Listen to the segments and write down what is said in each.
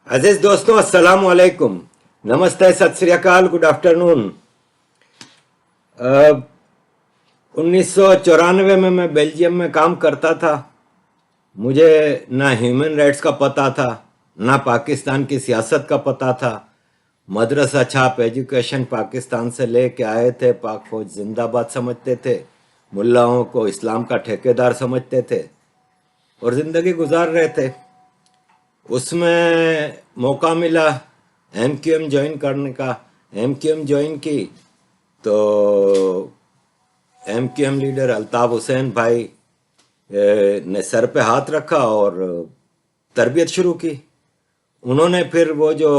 عزیز دوستوں السلام علیکم، نمستے، ست سری اکال، گڈ آفٹرنون۔ 1994 میں بیلجیم میں کام کرتا تھا۔ مجھے نہ ہیومن رائٹس کا پتہ تھا، نہ پاکستان کی سیاست کا پتہ تھا۔ مدرسہ چھاپ ایجوکیشن پاکستان سے لے کے آئے تھے، پاک فوج زندہ باد سمجھتے تھے، ملاؤں کو اسلام کا ٹھیکیدار سمجھتے تھے اور زندگی گزار رہے تھے۔ اس میں موقع ملا ایم کیو ایم جوائن کرنے کا۔ ایم کیو ایم جوائن کی تو M Q M leader Altaf Hussain بھائی نے سر پہ ہاتھ رکھا اور تربیت شروع کی۔ انہوں نے پھر وہ جو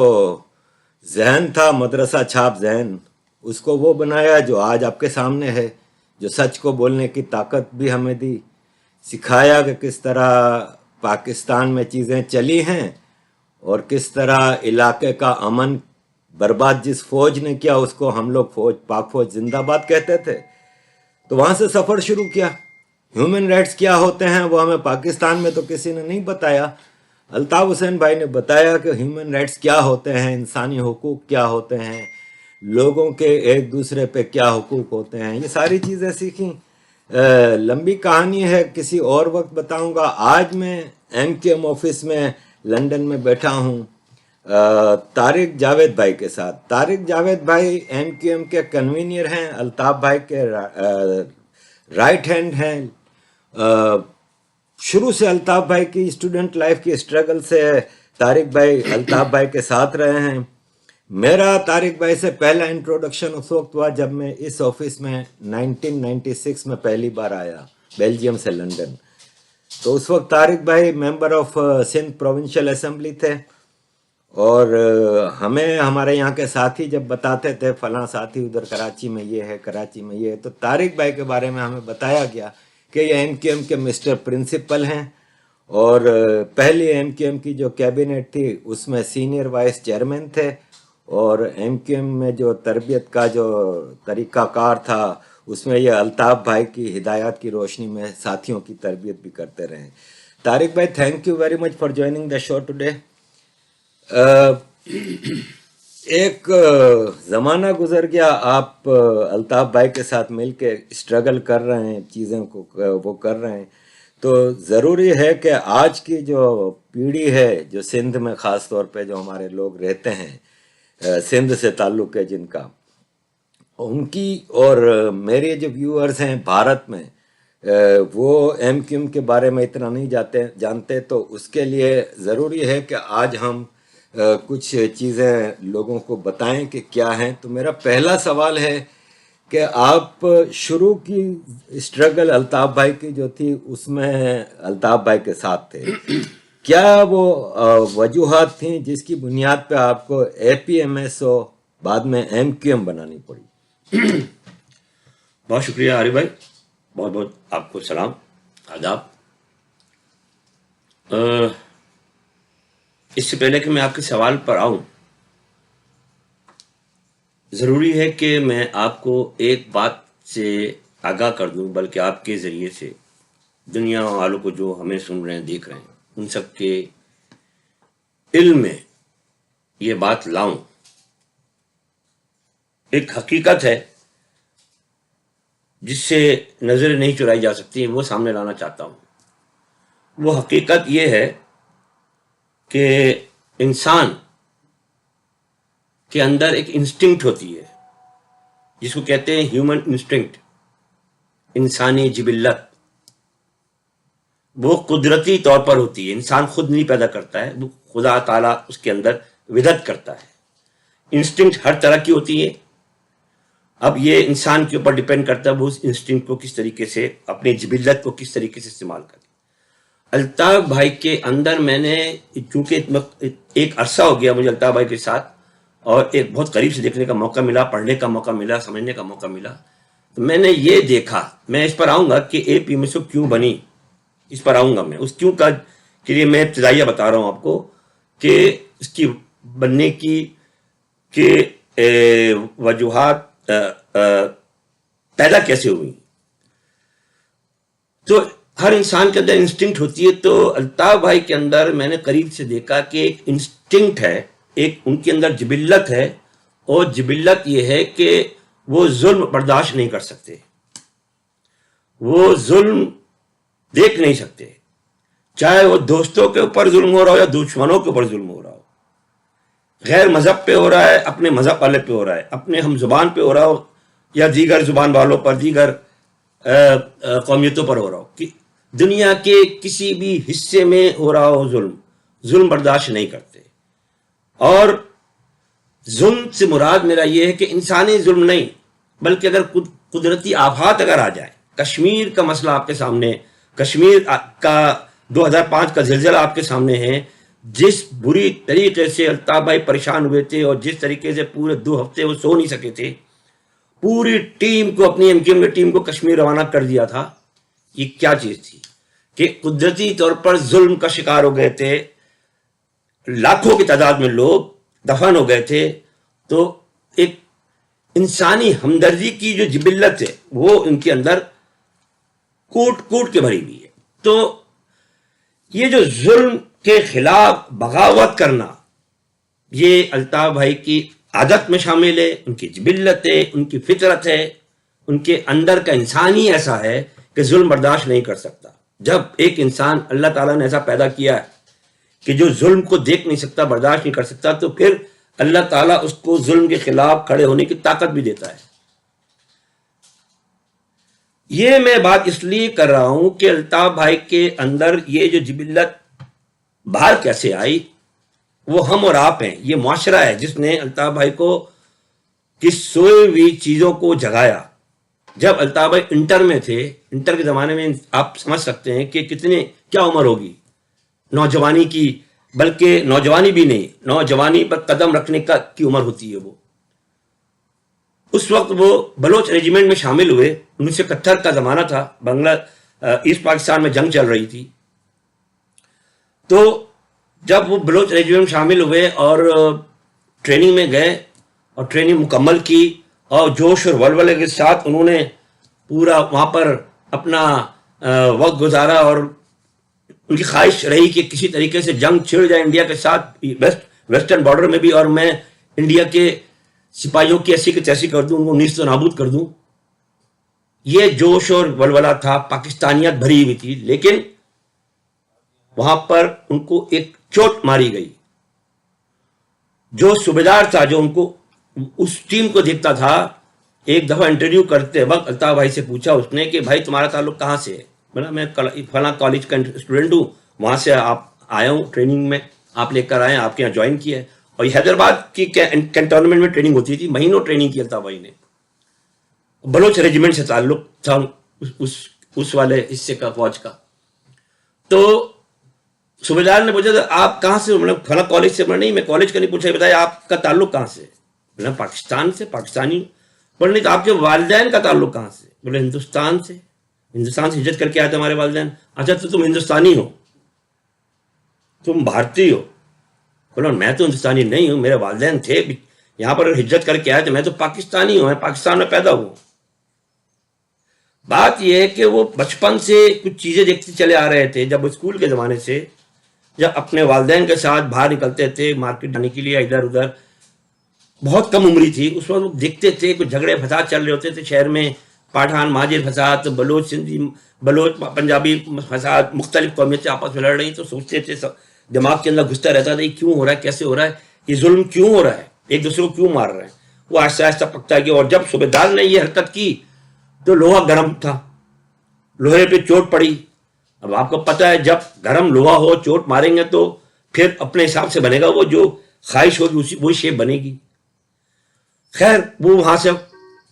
ذہن تھا مدرسہ چھاپ ذہن، اس کو وہ بنایا جو آج آپ کے سامنے ہے، جو سچ کو بولنے کی طاقت بھی ہمیں دی، سکھایا کہ کس طرح پاکستان میں چیزیں چلی ہیں اور کس طرح علاقے کا امن برباد جس فوج نے کیا اس کو ہم لوگ پاک فوج زندہ باد کہتے تھے۔ تو وہاں سے سفر شروع کیا۔ ہیومن رائٹس کیا ہوتے ہیں وہ ہمیں پاکستان میں تو کسی نے نہیں بتایا۔ الطاف حسین بھائی نے بتایا کہ ہیومن رائٹس کیا ہوتے ہیں، انسانی حقوق کیا ہوتے ہیں، لوگوں کے ایک دوسرے پہ کیا حقوق ہوتے ہیں، یہ ساری چیزیں سیکھیں۔ لمبی کہانی ہے، کسی اور وقت بتاؤں گا۔ آج میں ایم کیو ایم آفس میں لندن میں بیٹھا ہوں طارق جاوید بھائی کے ساتھ۔ طارق جاوید بھائی ایم کیو ایم کے کنوینئر ہیں، الطاف بھائی کے رائٹ ہینڈ ہیں۔ شروع سے الطاف بھائی کی اسٹوڈنٹ لائف کی اسٹرگل سے طارق بھائی الطاف بھائی کے ساتھ رہے ہیں۔ میرا طارق بھائی سے پہلا انٹروڈکشن اس وقت ہوا جب میں اس آفس میں 1996 میں پہلی بار آیا بیلجیم سے لندن۔ تو اس وقت طارق بھائی member of Sindh provincial assembly تھے اور ہمیں ہمارے یہاں کے ساتھی جب بتاتے تھے فلاں ساتھی ادھر کراچی میں یہ ہے، کراچی میں یہ ہے، تو طارق بھائی کے بارے میں ہمیں بتایا گیا کہ یہ ایم کیو ایم کے مسٹر پرنسپل ہیں اور پہلی ایم کیو ایم کی جو کیبنٹ تھی اس میں سینئر وائس چیئرمین تھے اور ایم کیو ایم میں جو تربیت کا جو طریقہ کار تھا اس میں یہ الطاف بھائی کی ہدایات کی روشنی میں ساتھیوں کی تربیت بھی کرتے رہے۔ طارق بھائی thank you very much for joining the show today. ایک زمانہ گزر گیا، آپ الطاف بھائی کے ساتھ مل کے اسٹرگل کر رہے ہیں، چیزوں کو وہ کر رہے ہیں، تو ضروری ہے کہ آج کی جو پیڑھی ہے جو سندھ میں خاص طور پہ جو ہمارے لوگ رہتے ہیں، سندھ سے تعلق ہے جن کا، ان کی اور میرے جو ویورز ہیں بھارت میں وہ ایم کیو ایم کے بارے میں اتنا نہیں جانتے، تو اس کے لیے ضروری ہے کہ آج ہم کچھ چیزیں لوگوں کو بتائیں کہ کیا ہیں۔ تو میرا پہلا سوال ہے کہ آپ شروع کی اسٹرگل الطاف بھائی کی جو تھی اس میں الطاف بھائی کے ساتھ تھے، کیا وہ وجوہات تھیں جس کی بنیاد پہ آپ کو اے پی ایم ایس او بعد میں ایم کیو ایم بنانی پڑی؟ بہت شکریہ عارف بھائی، بہت بہت آپ کو سلام، آداب۔ اس سے پہلے کہ میں آپ کے سوال پر آؤں، ضروری ہے کہ میں آپ کو ایک بات سے آگاہ کر دوں، بلکہ آپ کے ذریعے سے دنیا والوں کو جو ہمیں سن رہے ہیں، دیکھ رہے ہیں، ان سب کے علم میں یہ بات لاؤں۔ ایک حقیقت ہے جس سے نظر نہیں چرائی جا سکتی، وہ سامنے لانا چاہتا ہوں۔ وہ حقیقت یہ ہے کہ انسان کے اندر ایک انسٹنکٹ ہوتی ہے جس کو کہتے ہیں ہیومن انسٹنکٹ، انسانی جبلت۔ وہ قدرتی طور پر ہوتی ہے، انسان خود نہیں پیدا کرتا ہے، وہ خدا تعالیٰ اس کے اندر ودت کرتا ہے۔ انسٹنکٹ ہر طرح کی ہوتی ہے۔ اب یہ انسان کے اوپر ڈیپینڈ کرتا ہے وہ اس انسٹنکٹ کو کس طریقے سے، اپنی جبلت کو کس طریقے سے استعمال کرے۔ الطاف بھائی کے اندر میں نے، چونکہ ایک عرصہ ہو گیا مجھے الطاف بھائی کے ساتھ، اور ایک بہت قریب سے دیکھنے کا موقع ملا، پڑھنے کا موقع ملا، سمجھنے کا موقع ملا، تو میں نے یہ دیکھا، میں اس پر آؤں گا کہ اے پی ایم ایس او کیوں بنی، اس پر آؤں گا میں، اس کیوں کا کے لیے میں ابتدائیہ بتا رہا ہوں آپ کو کہ اس کی بننے کی وجوہات پیدا کیسے ہوئی۔ تو ہر انسان کے اندر انسٹنکٹ ہوتی ہے، تو الطاف بھائی کے اندر میں نے قریب سے دیکھا کہ ایک انسٹنکٹ ہے، ایک ان کے اندر جبلت ہے، اور جبلت یہ ہے کہ وہ ظلم برداشت نہیں کر سکتے، وہ ظلم دیکھ نہیں سکتے، چاہے وہ دوستوں کے اوپر ظلم ہو رہا ہو یا دشمنوں کے اوپر ظلم ہو رہا ہو، غیر مذہب پہ ہو رہا ہے، اپنے مذہب والے پہ ہو رہا ہے، اپنے ہم زبان پہ ہو رہا ہو یا دیگر زبان والوں پر، دیگر قومیتوں پر ہو رہا ہو، کہ دنیا کے کسی بھی حصے میں ہو رہا ہو ظلم برداشت نہیں کرتے. اور ظلم سے مراد میرا یہ ہے کہ انسانی ظلم نہیں، بلکہ اگر قدرتی آفات اگر آ جائے، کشمیر کا مسئلہ آپ کے سامنے، کشمیر کا 2005 کا زلزلہ آپ کے سامنے ہے، جس بری طریقے سے الطاف بھائی پریشان ہوئے تھے اور جس طریقے سے پورے 2 ہفتے وہ سو نہیں سکے تھے، پوری ٹیم کو، اپنی ایم کیو ایم کی ٹیم کو کشمیر روانہ کر دیا تھا. یہ کیا چیز تھی کہ قدرتی طور پر ظلم کا شکار ہو گئے تھے، لاکھوں کی تعداد میں لوگ دفن ہو گئے تھے، تو ایک انسانی ہمدردی کی جو جبلت ہے وہ ان کے اندر کوٹ کوٹ کے بھری ہوئی ہے. تو یہ جو ظلم کے خلاف بغاوت کرنا، یہ الطاف بھائی کی عادت میں شامل ہے، ان کی جبلت ہے، ان کی فطرت ہے، ان کے اندر کا انسان ہی ایسا ہے کہ ظلم برداشت نہیں کر سکتا. جب ایک انسان اللہ تعالیٰ نے ایسا پیدا کیا ہے کہ جو ظلم کو دیکھ نہیں سکتا، برداشت نہیں کر سکتا، تو پھر اللہ تعالیٰ اس کو ظلم کے خلاف کھڑے ہونے کی طاقت بھی دیتا ہے. یہ میں بات اس لیے کر رہا ہوں کہ الطاف بھائی کے اندر یہ جو جبلت باہر کیسے آئی، وہ ہم اور آپ ہیں، یہ معاشرہ ہے جس نے الطاف بھائی کو کس سوئی ہوئی چیزوں کو جگایا. جب الطاف بھائی انٹر میں تھے، انٹر کے زمانے میں آپ سمجھ سکتے ہیں کہ کیا عمر ہوگی نوجوانی کی، بلکہ نوجوانی بھی نہیں، نوجوانی پر قدم رکھنے کی عمر ہوتی ہے. وہ اس وقت وہ بلوچ ریجیمنٹ میں شامل ہوئے. 1971 کا زمانہ تھا، ایسٹ پاکستان میں جنگ چل رہی تھی. تو جب وہ بلوچ ریجیمنٹ میں شامل ہوئے اور ٹریننگ میں گئے اور ٹریننگ مکمل کی، اور جوش اور ولولے کے ساتھ انہوں نے پورا وہاں پر اپنا وقت گزارا، اور ان کی خواہش رہی کہ کسی طریقے سے جنگ چھڑ جائے انڈیا کے ساتھ، ویسٹرن بارڈر میں بھی، اور میں انڈیا کے سپاہیوں کی ایسی کی تیسی کر دوں، ان کو نیست و نابود کر دوں. یہ جوش اور ولولہ تھا، پاکستانیت بھری ہوئی تھی. لیکن وہاں پر ان کو ایک چوٹ ماری گئی. جو صوبیدار تھا، جو ان کو اس ٹیم کو دیکھتا تھا، ایک دفعہ انٹرویو کرتے وقت الطاف بھائی سے پوچھا اس نے کہ بھائی تمہارا تعلق کہاں سے ہے؟ بولا میں فلاں کالج کا اسٹوڈنٹ ہوں، وہاں سے آپ آیا ہوں ٹریننگ میں، آپ لے کر آئے، آپ کے یہاں جوائن کیا ہے. اور یہ حیدرآباد کی کینٹونمنٹ میں ٹریننگ ہوتی تھی، مہینوں ٹریننگ کی الطاف بھائی نے. بلوچ ریجیمنٹ سے تعلق تھا اس والے حصے کا، فوج کا. تو صوبیدار نے پوچھا آپ کہاں سے؟ فلاں کالج سے. نہیں، میں کالج کا نہیں پوچھا، بتایا آپ کا تعلق کہاں سے؟ بولا پاکستان سے، پاکستانی. بولے نہیں تو آپ کے والدین کا تعلق کہاں سے؟ بولے ہندوستان سے، ہندوستان سے ہجرت کر کے آئے تھے ہمارے والدین. اچھا تو تم ہندوستانی ہو، تم بھارتی ہو؟ بولا میں تو ہندوستانی نہیں ہوں، میرے والدین تھے یہاں پر ہجرت کر کے آئے تھے، میں تو پاکستانی ہوں، میں پاکستان میں پیدا ہوں. بات یہ ہے کہ وہ بچپن سے کچھ چیزیں دیکھتے چلے آ رہے تھے. جب اسکول کے زمانے سے جب اپنے والدین کے ساتھ باہر نکلتے تھے مارکیٹ جانے کے لیے، ادھر ادھر، بہت کم عمری تھی اس وقت، وہ دیکھتے تھے کچھ جھگڑے فساد چل رہے ہوتے تھے شہر میں، پٹھان مہاجر فساد، بلوچ سندھی، بلوچ پنجابی فساد، مختلف قومیتیں آپس میں لڑ رہی. تو سوچتے تھے، دماغ کے اندر گھستا رہتا تھا یہ کیوں ہو رہا ہے، کیسے ہو رہا ہے، یہ ظلم کیوں ہو رہا ہے، ایک دوسرے کو کیوں مار رہے ہیں. وہ آہستہ آہستہ پکتا گیا. اور جب صوبیدار نے یہ حرکت کی تو لوہا گرم تھا، لوہے پہ چوٹ پڑی. اب آپ کو پتہ ہے جب گرم لوہا ہو، چوٹ ماریں گے تو پھر اپنے حساب سے بنے گا، وہ جو خواہش ہوگی وہی شیپ بنے گی. خیر وہ وہاں سے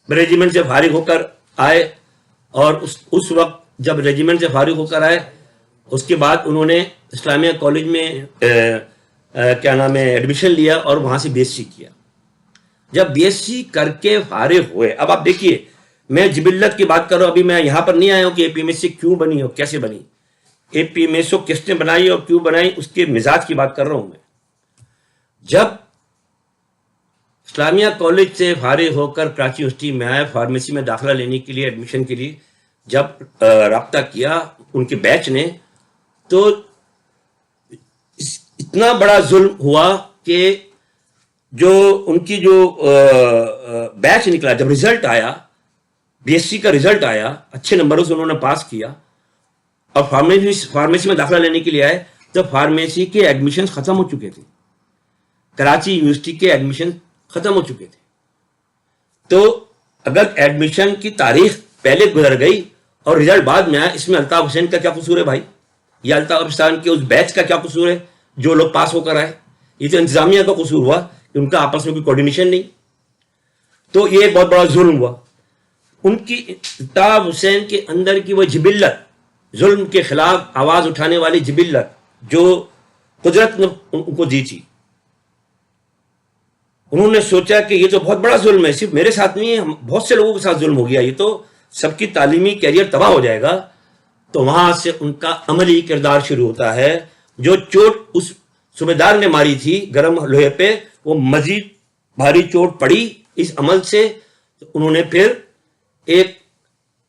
ریجیمنٹ سے فارغ ہو کر آئے، اور اس وقت جب ریجیمنٹ سے فارغ ہو کر آئے، اس کے بعد انہوں نے اسلامیہ کالج میں کیا نام ہے ایڈمیشن لیا، اور وہاں سے بی ایس سی کیا. جب بی ایس سی کر کے فارغ ہوئے، اب آپ دیکھیے میں جبلت کی بات کر رہا ہوں، ابھی میں یہاں پر نہیں آیا ہوں کہ اے پی ایم ایس سی کیوں بنی ہو، کیسے بنی، اے پی ایم ایس کس نے بنائی اور کیوں بنائی، اس کے مزاج کی بات کر رہا ہوں میں. جب اسلامیہ کالج سے فارغ ہو کر کراچی یونیورسٹی میں آیا فارمیسی میں داخلہ لینے کے لیے، ایڈمیشن کے لیے، جب رابطہ کیا ان کے بیچ نے تو اتنا بڑا ظلم ہوا کہ جو ان کی جو بیچ نکلا، جب رزلٹ آیا بی ایس سی کا رزلٹ آیا، اچھے نمبروں سے انہوں نے پاس کیا اور فارمیسی میں داخلہ لینے کے لیے آئے، تب فارمیسی کے ایڈمیشن ختم ہو چکے تھے، کراچی یونیورسٹی کے ایڈمیشن ختم ہو چکے تھے. تو اگر ایڈمیشن کی تاریخ پہلے گزر گئی اور رزلٹ بعد میں آیا، اس میں الطاف حسین کا کیا قصور ہے بھائی؟ یا الطاف حسین کے اس بیچ کا کیا قصور ہے جو لوگ پاس ہو کر آئے؟ یہ تو انتظامیہ کا قصور ہوا کہ ان کا آپس میں کوئی کوارڈینیشن نہیں. تو یہ ایک بہت بڑا ظلم ہوا. ان کی الطاف حسین کے اندر کی وہ جبلت، ظلم کے خلاف آواز اٹھانے والی جبلت جو قدرت نے ان کو دی تھی، انہوں نے سوچا کہ یہ تو بہت بڑا ظلم ہے، صرف میرے ساتھ نہیں ہے، بہت سے لوگوں کے ساتھ ظلم ہو گیا، یہ تو سب کی تعلیمی کیریئر تباہ ہو جائے گا. تو وہاں سے ان کا عملی کردار شروع ہوتا ہے. جو چوٹ اس صوبیدار نے ماری تھی گرم لوہے پہ، وہ مزید بھاری چوٹ پڑی اس عمل سے. تو انہوں نے پھر ایک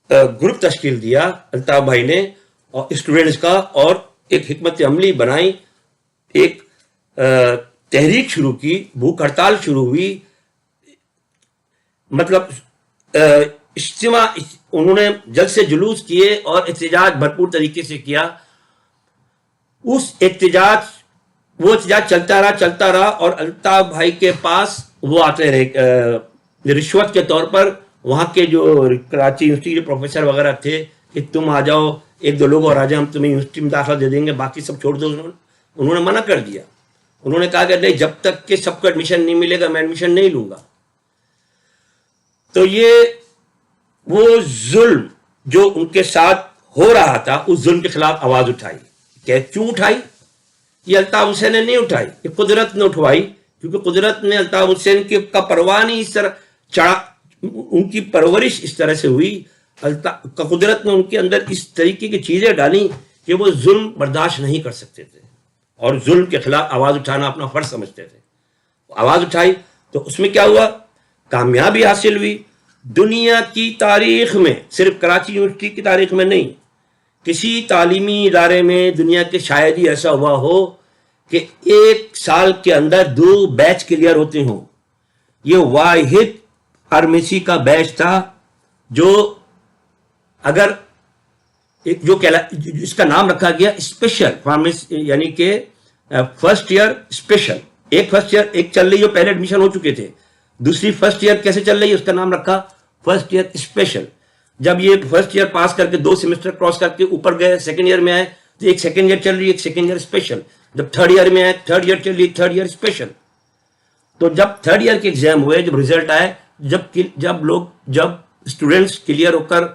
گروپ تشکیل دیا الطاف بھائی نے اور اسٹوڈنٹس کا، اور ایک حکمت عملی بنائی، ایک تحریک شروع کی، بھوک ہڑتال شروع ہوئی. مطلب اجتماع، انہوں نے جلد سے جلوس کیے اور احتجاج بھرپور طریقے سے کیا. اس وہ احتجاج چلتا رہا اور الطاف بھائی کے پاس وہ آتے رہے رشوت کے طور پر. وہاں کے جو کراچی یونیورسٹی کے پروفیسر وغیرہ تھے کہ تم آ جاؤ، ایک دو لوگ اور آ جائیں، ہم تمہیں یونیورسٹی میں داخلہ دے دیں گے، باقی سب چھوڑ دو. انہوں نے منع کر دیا. انہوں نے کہا کہ نہیں، جب تک کہ سب کو ایڈمیشن نہیں ملے گا میں ایڈمیشن نہیں لوں گا. تو یہ وہ ظلم جو ان کے ساتھ ہو رہا تھا، اس ظلم کے خلاف آواز اٹھائی. کہ کیوں اٹھائی؟ یہ الطاف حسین نے نہیں اٹھائی، یہ قدرت نے اٹھوائی. کیونکہ قدرت نے الطاف حسین کا پرواہ نہیں اس طرح چڑھا، ان کی پرورش اس طرح سے ہوئی. قدرت نے ان کے اندر اس طریقے کی چیزیں ڈالی کہ وہ ظلم برداشت نہیں کر سکتے تھے اور ظلم کے خلاف آواز اٹھانا اپنا فرض سمجھتے تھے. آواز اٹھائی تو اس میں کیا ہوا؟ کامیابی حاصل ہوئی. دنیا کی تاریخ میں، صرف کراچی یونیورسٹی کی تاریخ میں نہیں، کسی تعلیمی ادارے میں دنیا کے شاید ہی ایسا ہوا ہو کہ ایک سال کے اندر 2 بیچ کلیئر ہوتے ہوں. یہ واحد فارمیسی کا بیچ تھا جو اگر اس کا نام رکھا گیا اسپیشل فارمیسی، یعنی کہ فرسٹ ایئر اسپیشل. ایک فرسٹ ایئر ایک چل رہی جو پہلے ایڈمیشن ہو چکے تھے، دوسری فرسٹ ایئر کیسے چل رہی ہے، اس کا نام رکھا فرسٹ ایئر اسپیشل. جب یہ فرسٹ ایئر پاس کر کے 2 سیمسٹر کراس کر کے اوپر گئے، سیکنڈ ایئر میں آئے تو ایک سیکنڈ ایئر چل رہی ہے، ایک سیکنڈ ایئر اسپیشل. جب تھرڈ ایئر میں آئے، تھرڈ ایئر چل رہی ہے، تھرڈ ایئر اسپیشل. تو جب تھرڈ ایئر کے ایگزام ہوئے، جب رزلٹ آئے، جب اسٹوڈنٹس کلیئر ہو کر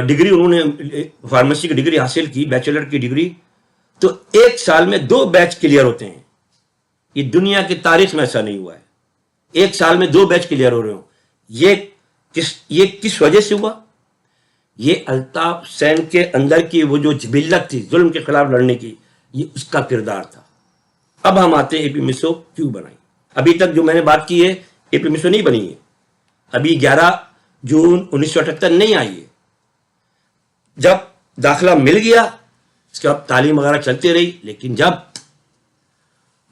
ڈگری، انہوں نے فارمیسی کی ڈگری حاصل کی، بیچلر کی ڈگری، تو ایک سال میں 2 بیچ کلیئر ہوتے ہیں. یہ دنیا کی تاریخ میں ایسا نہیں ہوا ہے، ایک سال میں 2 بیچ کلیئر ہو رہے ہوں. یہ کس وجہ سے ہوا؟ یہ الطاف حسین کے اندر کی وہ جو جبلت تھی ظلم کے خلاف لڑنے کی، یہ اس کا کردار تھا. اب ہم آتے ہیں اے پی میسو کیوں بنائی. ابھی تک جو میں نے بات کی ہے، اے پی میسو نہیں بنی ہے. ابھی 11 جون 1978 نہیں آئی ہے. جب داخلہ مل گیا اس کے بعد تعلیم وغیرہ چلتی رہی. لیکن جب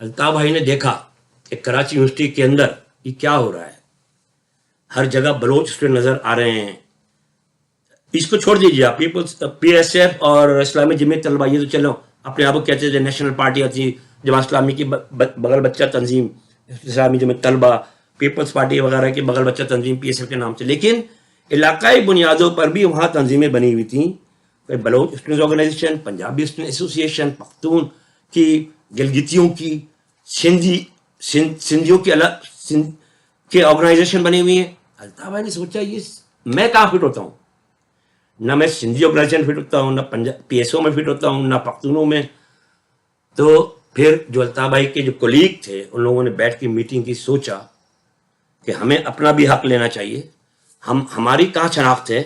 الطاف بھائی نے دیکھا کہ کراچی یونیورسٹی کے اندر یہ کیا ہو رہا ہے، ہر جگہ بلوچ اسٹوڈنٹ نظر آ رہے ہیں. اس کو چھوڑ دیجیے آپ، پی ایس ایف اور اسلامی جمعیت طلبہ یہ تو چلو اپنے آپ کو کہتے تھے نیشنل پارٹی تھی، جماعت اسلامی کی بغل بچہ تنظیم اسلامی جمعیت طلبہ، پیپلز پارٹی وغیرہ کی بغل بچہ تنظیم پی ایس ایف کے نام سے. لیکن علاقائی بنیادوں پر بھی وہاں تنظیمیں بنی ہوئی تھیں. Baloch students organisation, Punjabi student association, Pakhtun کی، گلگتیوں کی، سندھیوں کی الگ کے آرگنائزیشن بنی ہوئی ہیں. الطاف بھائی نے سوچا یہ میں کہاں فٹ ہوتا ہوں؟ نہ میں سندھی آرگنائزیشن فٹ ہوتا ہوں، نہ پی ایس او میں فٹ ہوتا ہوں، نہ پختونوں میں. تو پھر جو الطاف بھائی کے جو کولیگ تھے ان لوگوں نے بیٹھ کے میٹنگ کی، سوچا کہ ہمیں اپنا بھی حق لینا چاہیے. ہماری کہاں شناخت ہے،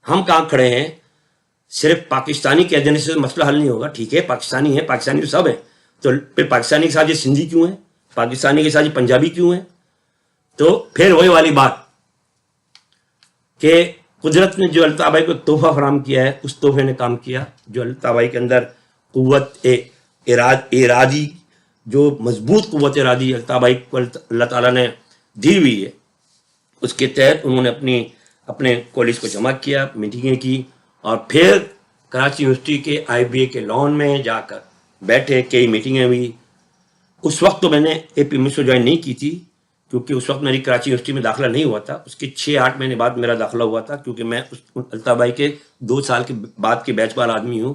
ہم کہاں کھڑے ہیں. صرف پاکستانی کے ایجنڈے سے مسئلہ حل نہیں ہوگا. ٹھیک ہے پاکستانی ہے، پاکستانی تو سب ہیں، تو پھر پاکستانی کے ساتھ یہ سندھی کیوں ہے، پاکستانی کے ساتھ یہ پنجابی کیوں ہے. تو پھر وہی والی بات کہ قدرت نے جو الطاف بھائی کو تحفہ فراہم کیا ہے اس تحفے نے کام کیا. جو الطاف بھائی کے اندر قوت ارادی، جو مضبوط قوت ارادی الطاف بھائی کو اللہ تعالیٰ نے دی ہوئی ہے، اس کے تحت انہوں نے اپنے کالج کو جمع کیا، میٹنگیں کی، اور پھر کراچی یونیورسٹی کے IBA کے لان میں جا کر بیٹھے، کئی میٹنگیں ہوئی. اس وقت تو میں نے APMSO جوائن نہیں کی تھی، کیونکہ اس وقت میری کراچی یونیورسٹی میں داخلہ نہیں ہوا تھا. اس کے 6-8 مہینے بعد میرا داخلہ ہوا تھا، کیونکہ میں الطاف بھائی کے 2 سال کے بعد کے بیچ والا آدمی ہوں.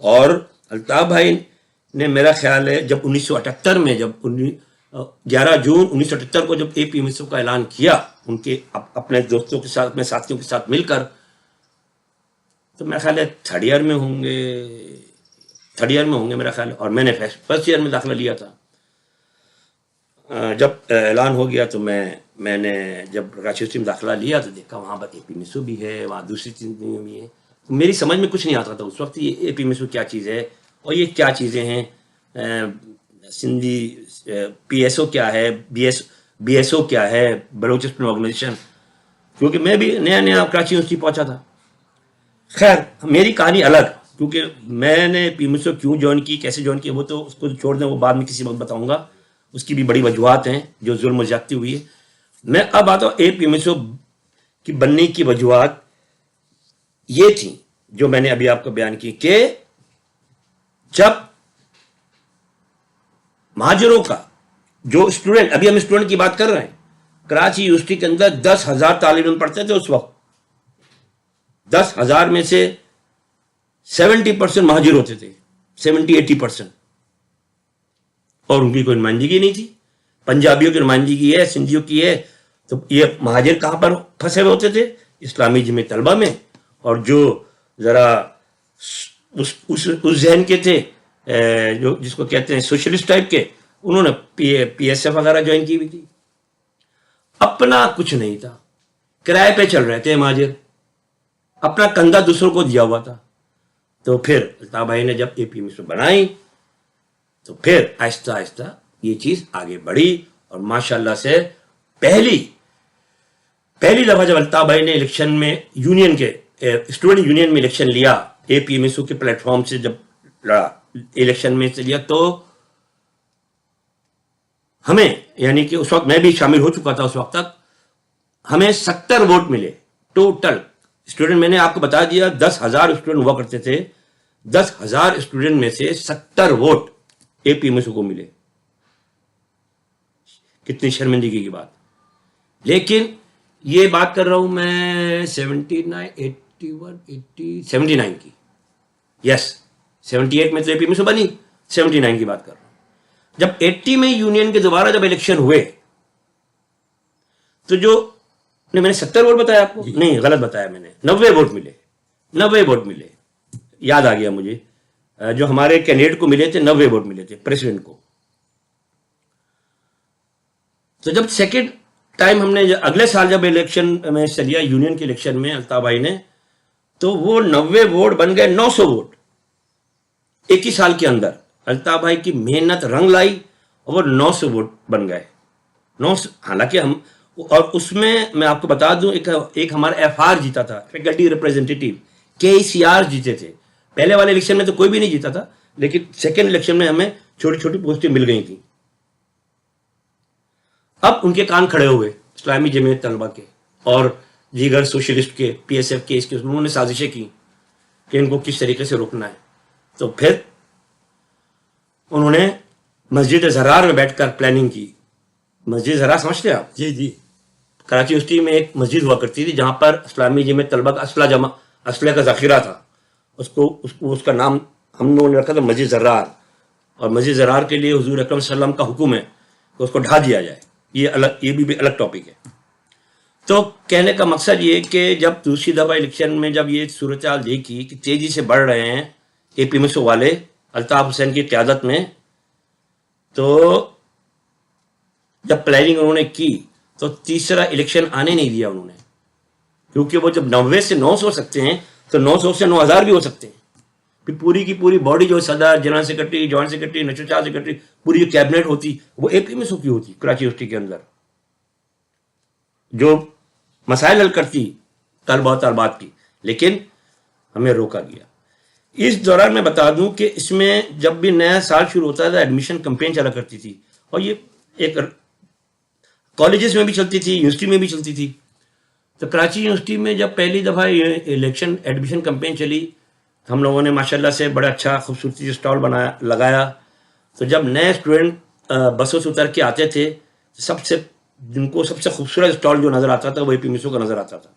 اور الطاف بھائی نے میرا خیال ہے جب 1978 میں، جب 11 جون 1978 کو جب APMSO کا اعلان کیا ان کے اپنے دوستوں کے ساتھ، اپنے ساتھیوں کے ساتھ مل کر، تو میرا خیال ہے تھرڈ ایئر میں ہوں گے میرا خیال ہے. اور میں نے فرسٹ ایئر میں داخلہ لیا تھا. جب اعلان ہو گیا تو میں نے جب کراچی یونیورسٹی میں داخلہ لیا تو دیکھا وہاں پر APMSO بھی ہے، وہاں دوسری چیزیں بھی ہیں. میری سمجھ میں کچھ نہیں آتا تھا اس وقت یہ APMSO کیا چیز ہے اور یہ کیا چیزیں ہیں. سندھی PSO کیا ہے، BSO کیا ہے، بلوچستان آرگنائزیشن، کیونکہ میں بھی نیا نیا کراچی یونیورسٹی پہنچا تھا. خیر میری کہانی الگ، کیونکہ میں نے APMSO کیوں جوائن کی، کیسے جوائن کی، وہ تو اس کو چھوڑ دیں، وہ بعد میں کسی وقت بتاؤں گا. اس کی بھی بڑی وجوہات ہیں جو ظلم و زیادتی ہوئی ہے. میں اب آتا ہوں APMSO کی بننے کی وجوہات یہ تھیں جو میں نے ابھی آپ کو بیان کی، کہ جب مہاجروں کا جو اسٹوڈنٹ، ابھی ہم اسٹوڈنٹ کی بات کر رہے ہیں، کراچی یونیورسٹی کے اندر 10,000 طالب علم پڑھتے تھے اس وقت. 10,000 میں سے 70% مہاجر ہوتے تھے، 70-80%. اور ان کی کوئی نمائندگی نہیں تھی. پنجابیوں کی نمائندگی ہے، سندھیوں کی ہے، تو یہ مہاجر کہاں پر پھنسے ہوئے ہوتے تھے؟ اسلامی جمعیت طلبہ میں. اور جو ذرا اس ذہن کے تھے، جو جس کو کہتے ہیں سوشلسٹ ٹائپ کے، انہوں نے PSF وغیرہ جوائن کی ہوئی تھی. اپنا کچھ نہیں تھا، کرائے پہ چل رہے تھے مہاجر، اپنا کندھا دوسروں کو دیا ہوا تھا. تو پھر الطاف بھائی نے جب APMSO بنائی تو پھر آہستہ آہستہ یہ چیز آگے بڑھی. اور ماشاءاللہ سے پہلی دفعہ جب الطاف بھائی نے الیکشن میں یونین کے اسٹوڈنٹ یونین میں الیکشن لیا، APMSO کے پلیٹ فارم سے جب لڑا، الیکشن میں سے لیا، تو ہمیں، یعنی کہ اس وقت میں بھی شامل ہو چکا تھا، اس وقت تک ہمیں 70 ووٹ ملے ٹوٹل اسٹوڈنٹ. میں نے آپ کو بتا دیا 10,000 اسٹوڈنٹ ہوا کرتے تھے، 10,000 اسٹوڈنٹ میں سے 70 ووٹ APMSO کو ملے. کتنی شرمندگی کی بات. لیکن یہ بات کر رہا ہوں میں 79 کی. یس 78 میں تو APMSO بنی، 79 کی بات کر رہا ہوں. جب 80 میں یونین کے دوبارہ جب الیکشن ہوئے تو جو میں نے 70 ووٹ بتایا آپ کو، نہیں غلط بتایا میں نے، 90 ووٹ ملے. 90 ووٹ ملے، یاد آ گیا مجھے. جو ہمارے کینڈیڈیٹ کو ملے تھے 90 ووٹ ملے تھے، پریزیڈنٹ کو. تو جب سیکنڈ ٹائم ہم نے اگلے سال جب الیکشن میں حصہ لیا یونین کے الیکشن میں الطاف بھائی نے، تو وہ 90 ووٹ بن گئے 900 ووٹ ایک ہی سال کے اندر. الطاف بھائی کی محنت رنگ لائی اور وہ 900 ووٹ بن گئے. 900. حالانکہ ہم، اور اس میں آپ کو بتا دوں ایک ہمارا FR جیتا تھا، فیکلٹی ریپرزینٹیٹیو، KCR جیتے تھے. پہلے والے الیکشن میں تو کوئی بھی نہیں جیتا تھا، لیکن سیکنڈ الیکشن میں ہمیں چھوٹی چھوٹی پوسٹیں مل گئی تھیں. اب ان کے کان کھڑے ہوئے اسلامی جمعیت طلبہ کے اور دیگر سوشلسٹ کے، PSF کے، اس کے انہوں نے سازشیں کی کہ ان کو کس طریقے سے روکنا ہے. تو پھر انہوں نے مسجد زرار میں بیٹھ کر پلاننگ کی. مسجد زرار سمجھتے ہیں آپ؟ جی. کراچی یونیورسٹی میں ایک مسجد ہوا کرتی تھی جہاں پر اسلامی جمعیت طلبہ کا اسلحہ کا ذخیرہ تھا. اس کا نام ہم لوگوں نے رکھا تھا مسجد زرار. اور مسجد زرار کے لیے حضور اکرم صلی اللہ علیہ وسلم کا حکم ہے کہ اس کو ڈھا دیا جائے. یہ بھی الگ ٹاپک ہے. تو کہنے کا مقصد یہ کہ جب دوسری دفعہ الیکشن میں جب یہ صورتحال دیکھی کہ تیزی سے بڑھ رہے ہیں APMSO والے الطاف حسین کی قیادت میں، تو جب پلاننگ انہوں نے کی تو تیسرا الیکشن آنے نہیں دیا انہوں نے. کیونکہ وہ جب 90 سے 900 ہو سکتے ہیں تو 900 سے 9,000 بھی ہو سکتے ہیں. پھر پوری کی پوری باڈی جو صدر، general secretary, joint secretary, national charge secretary, پوری جو کیبنٹ ہوتی وہ APMSO کی ہوتی. کراچی یونیورسٹی کے اندر جو مسائل حل کرتی طلبہ و طالبات کی، لیکن ہمیں روکا گیا. اس دوران میں بتا دوں کہ اس میں جب بھی نیا سال شروع ہوتا تھا ایڈمیشن کمپین چلا کرتی تھی، اور یہ ایک کالجز میں بھی چلتی تھی، یونیورسٹی میں بھی چلتی تھی. تو کراچی یونیورسٹی میں جب پہلی دفعہ الیکشن ایڈمیشن کمپین چلی، ہم لوگوں نے ماشاءاللہ سے بڑا اچھا خوبصورتی سے اسٹال لگایا. تو جب نئے اسٹوڈنٹ بسوں سے اتر کے آتے تھے، جن کو سب سے خوبصورت اسٹال جو نظر آتا تھا وہ پی میسو کا نظر آتا تھا.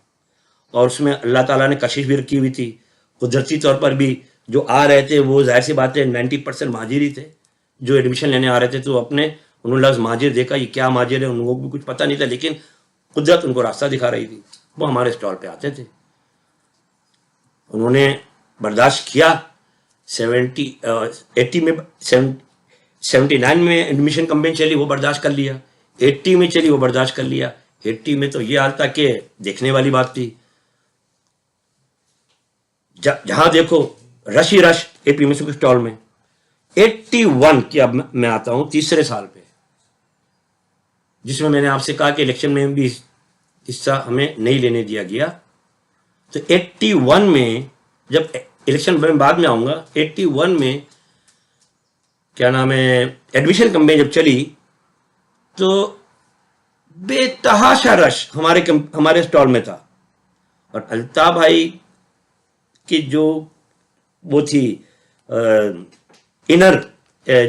اور اس میں اللہ تعالیٰ نے کشش بھی رکھی ہوئی تھی. قدرتی طور پر بھی جو آ رہے تھے وہ ظاہر سی بات ہے 90% مہاجر ہی تھے جو ایڈمیشن لینے آ رہے تھے. تو انہوں نے لفظ مہاجر دیکھا، یہ کیا مہاجر ہے، ان لوگوں کو بھی کچھ پتہ نہیں تھا، لیکن قدرت ان کو راستہ دکھا رہی تھی. وہ ہمارے اسٹال پہ آتے تھے، انہوں نے برداشت کیا. 80 میں 79 میں ایڈمیشن کمپین چلی، وہ برداشت کر لیا. 80 میں چلی، وہ برداشت کر لیا. 80 میں تو یہ حال تھا کہ دیکھنے والی بات تھی. جہاں دیکھو رش ہی رش اے پی میسو کے اسٹال میں. 81 کی اب میں آتا ہوں تیسرے سال پہ، جس میں نے آپ سے کہا کہ الیکشن میں بھی حصہ ہمیں نہیں لینے دیا گیا. تو 81 میں جب الیکشن میں بعد میں آؤں گا، 81 میں کیا نام ہے ایڈمیشن کمپین جب چلی تو بے تحاشا رش ہمارے اسٹال میں تھا. اور الطاف بھائی کی جو وہ تھی انر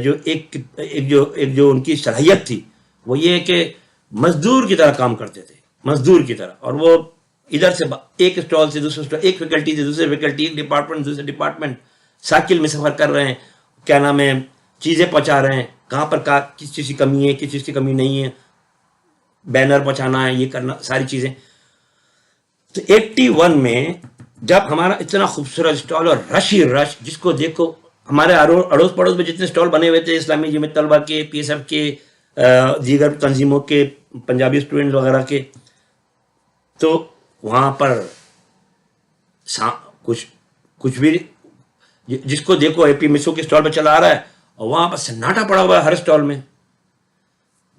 جو ان کی صلاحیت تھی وہ یہ کہ مزدور کی طرح کام کرتے تھے، مزدور کی طرح. اور وہ ادھر سے ایک اسٹال سے دوسرے اسٹال، ایک فیکلٹی سے دوسرے فیکلٹی، ایک ڈپارٹمنٹ دوسرے ڈپارٹمنٹ، سائیکل میں سفر کر رہے ہیں، کیا نام ہے چیزیں پہنچا رہے ہیں، کہاں پر کس چیز کی کمی ہے، کس چیز کی کمی نہیں ہے، بینر پہنچانا ہے، یہ کرنا، ساری چیزیں. تو 81 میں جب ہمارا اتنا خوبصورت اسٹال اور رش ہی رش، جس کو دیکھو ہمارے اڑوس پڑوس میں جتنے اسٹال بنے ہوئے تھے اسلامی جمعیت طلبہ کے، پی ایس ایف کے، دیگر تنظیموں کے، پنجابی اسٹوڈنٹ وغیرہ کے، تو وہاں پر کچھ بھی جس کو دیکھو اے پی میسو کے اسٹال پہ چلا آ رہا ہے، اور وہاں پر سناٹا پڑا ہوا ہے ہر اسٹال میں.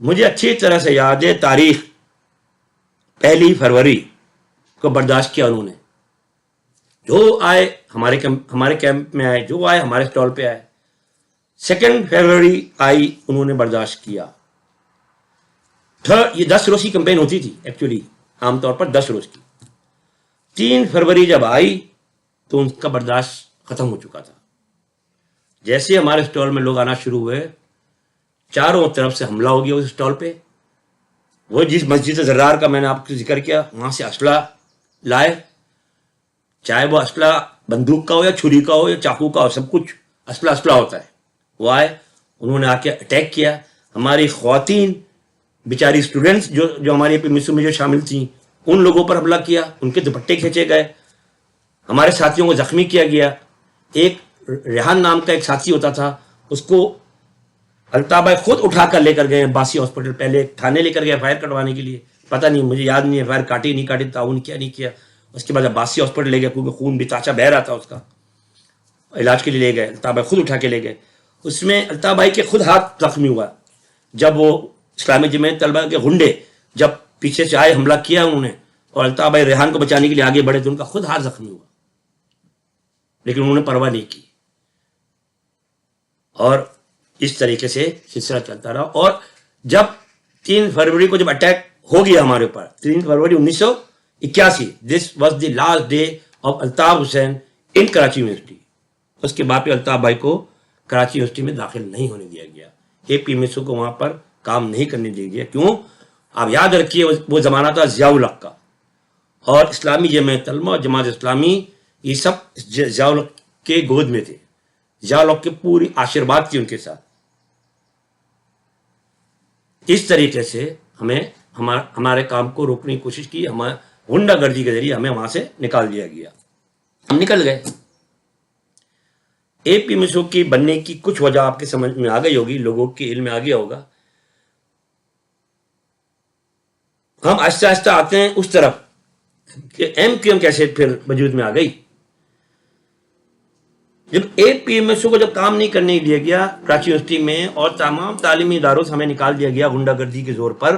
مجھے اچھی طرح سے یاد ہے تاریخ، 1 فروری کو برداشت کیا انہوں نے. جو آئے ہمارے کیمپ میں آئے، جو آئے ہمارے اسٹال پہ آئے. 2 فروری آئی، انہوں نے برداشت کیا. یہ 10 روز کی کمپین ہوتی تھی ایکچولی، عام طور پر 10 روز کی. 3 فروری جب آئی تو ان کا برداشت ختم ہو چکا تھا. جیسے ہمارے اسٹال میں لوگ آنا شروع ہوئے، چاروں طرف سے حملہ ہو گیا اس اسٹال پہ. وہ جس مسجد زرار کا میں نے آپ کو ذکر کیا، وہاں سے اسلحہ لائے، چاہے وہ اسلحہ بندوق کا ہو یا چھری کا ہو یا چاقو کا ہو، سب کچھ اسلحہ ہوتا ہے. وہ آئے، انہوں نے آ کے اٹیک کیا. ہماری خواتین بیچاری اسٹوڈنٹس جو ہماری پی میسو میں جو شامل تھیں، ان لوگوں پر حملہ کیا، ان کے دوپٹے کھینچے گئے، ہمارے ساتھیوں کو زخمی کیا گیا. ایک ریحان نام کا ایک ساتھی ہوتا تھا، اس کو الطاف بھائی خود اٹھا کر لے کر گئے باسی ہاسپٹل. پہلے تھانے لے کر گئے فائر کٹوانے کے لیے، پتہ نہیں، مجھے یاد نہیں ہے فائر کاٹی نہیں کاٹی، تعاون کیا نہیں کیا. اس کے بعد باسی ہاسپٹل لے گئے کیونکہ خون بھی تاچا بہہ رہا تھا، اس کا علاج کے لیے لے گئے. الطاف بھائی خود اٹھا کے لے گئے. اس میں الطاف بھائی کے خود ہاتھ زخمی ہوا. جب وہ اسلامی جمعیت طلبہ کے غنڈے جب پیچھے سے آئے، حملہ کیا انہوں نے، اور الطاف بھائی ریحان کو بچانے کے لیے آگے بڑھے تو ان کا خود ہاتھ زخمی ہوا، لیکن انہوں نے پرواہ نہیں کی. اور اس طریقے سے سلسلہ چلتا رہا. اور جب 3 فروری کو جب اٹیک ہو گیا ہمارے اوپر، 3 فروری 1981، this was the last day of Altaf Hussain in Karachi university. اس کے بعد پہ الطاف بھائی کو کراچی یونیورسٹی میں داخل نہیں ہونے دیا گیا. اے پی میسو کو وہاں پر کام نہیں کرنے دیا گیا. کیوں؟ آپ یاد رکھیے وہ زمانہ تھا ضیاء الحق کا، اور اسلامی جمعیت طلبہ اور جماعت اسلامی یہ سب ضیاء الحق کے گود میں تھے. ضیاء الحق کی پوری آشیرواد تھی ان کے ساتھ. اس طریقے سے ہمیں ہمارے کام کو روکنے کی کوشش کی، ہمیں غنڈہ گردی کے ذریعے ہمیں وہاں سے نکال دیا گیا. ہم نکل گئے. اے پی میسو کی بننے کی کچھ وجہ آپ کے سمجھ میں آ گئی ہوگی، لوگوں کے علم میں آ گیا ہوگا. ہم آہستہ آہستہ آتے ہیں اس طرف کہ ایم کیو ایم کیسے پھر وجود میں آ گئی. جب اے پی ایم ایس او کو جب کام نہیں کرنے دیا گیا کراچی یونیورسٹی میں، اور تمام تعلیمی اداروں سے ہمیں نکال دیا گیا غنڈہ گردی کے زور پر،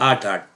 8-8,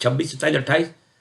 26, 27, 28,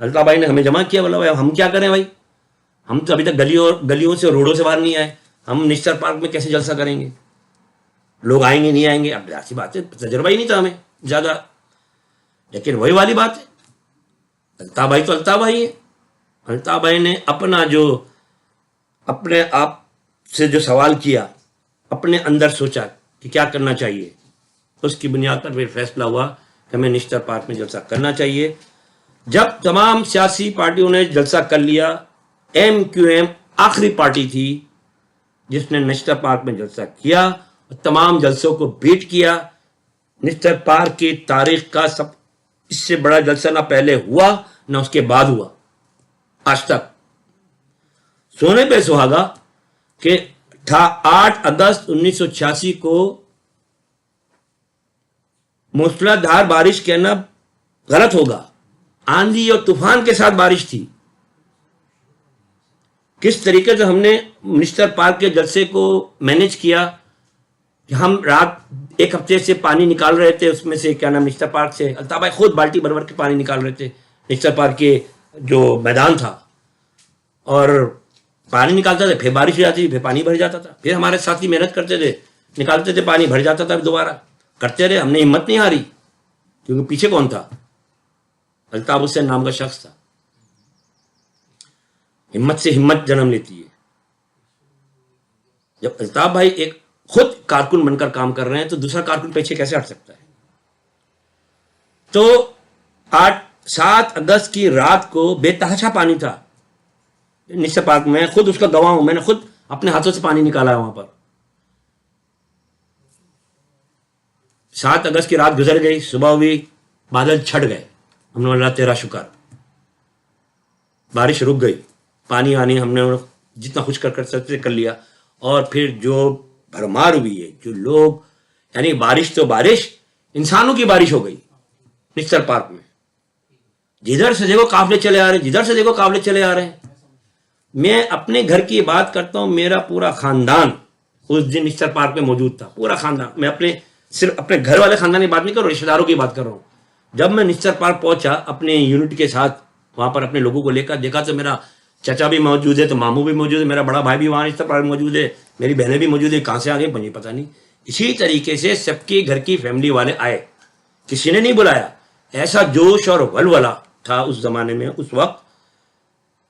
الطاف بھائی نے ہمیں جمع کیا، بولا بھائی ہم کیا کریں بھائی، ہم تو ابھی تک گلیوں سے روڈوں سے باہر نہیں آئے، ہم نشتر پارک میں کیسے جلسہ کریں گے، لوگ آئیں گے نہیں آئیں گے. اب ایسی بات ہے، تجربہ ہی نہیں تھا ہمیں زیادہ. لیکن وہی والی بات ہے، الطاف بھائی تو الطاف بھائی ہے. الطاف بھائی نے اپنا جو اپنے آپ سے جو سوال کیا، اپنے اندر سوچا کہ کیا کرنا چاہیے، اس کی بنیاد پر پھر فیصلہ ہوا کہ ہمیں نشتر پارک میں جلسہ کرنا چاہیے. جب تمام سیاسی پارٹیوں نے جلسہ کر لیا، ایم کیو ایم آخری پارٹی تھی جس نے نشتر پارک میں جلسہ کیا، اور تمام جلسوں کو بیٹ کیا. نشتر پارک کی تاریخ کا اس سے بڑا جلسہ نہ پہلے ہوا نہ اس کے بعد ہوا آج تک. سونے پہ سہاگا کہ 8 اگست 1986 کو موسلا دھار بارش کہنا غلط ہوگا، آندھی اور طوفان کے ساتھ بارش تھی. کس طریقے سے ہم نے نشتر پارک کے جلسے کو مینج کیا کہ ہم رات 1 ہفتے سے پانی نکال رہے تھے، اس میں سے کیا نام نشتر پارک سے الطاف بھائی خود بالٹی بھر کے پانی نکال رہے تھے نشتر پارک کے جو میدان تھا، اور پانی نکالتے تھے، پھر بارش ہو جاتی تھی، پھر پانی بھر جاتا تھا، پھر ہمارے ساتھی محنت کرتے تھے، نکالتے تھے پانی، بھر جاتا تھا، دوبارہ کرتے رہے. ہم نے ہمت نہیں ہاری، کیونکہ پیچھے کون تھا؟ الطاف حسین نام کا شخص تھا. ہمت سے ہمت جنم لیتی ہے. جب الطاف بھائی ایک خود کارکن بن کر کام کر رہے ہیں تو دوسرا کارکن پیچھے کیسے ہٹ سکتا ہے؟ تو 7 اگست کی رات کو بے تحاشا پانی تھا نشتر پارک میں. خود اس کا گواہ ہوں، میں نے خود اپنے ہاتھوں سے پانی نکالا ہے وہاں پر. 7 اگست کی رات گزر گئی، صبح ہوئی، بادل چھٹ گئے. ہم نے اللہ تیرا شکر، بارش رک گئی، پانی آنی ہم نے جتنا خوش کر سکتے کر لیا. اور پھر جو بھرمار ہوئی ہے، جو لوگ، یعنی بارش تو بارش، انسانوں کی بارش ہو گئی نشتر پارک میں. جدھر سے دیکھو قافلے چلے آ رہے ہیں، جدھر سے دیکھو قافلے چلے آ رہے ہیں. میں اپنے گھر کی بات کرتا ہوں، میرا پورا خاندان اس دن نشتر پارک میں موجود تھا، پورا خاندان. میں صرف اپنے گھر والے خاندان کی بات نہیں کر رہا ہوں، رشتے داروں کی بات کر رہا ہوں. جب میں نشتر پارک پہنچا اپنے یونٹ کے ساتھ، وہاں پر اپنے لوگوں کو لے کر دیکھا تو میرا چچا بھی موجود ہے، تو ماموں بھی موجود ہے، میرا بڑا بھائی بھی وہاں نشتر پارک موجود ہے، میری بہنیں بھی موجود ہے. کہاں سے آ گئی مجھے پتہ نہیں. اسی طریقے سے سب کے گھر کی فیملی والے آئے، کسی نے نہیں بلایا. ایسا جوش اور ولولہ تھا اس زمانے میں، اس وقت،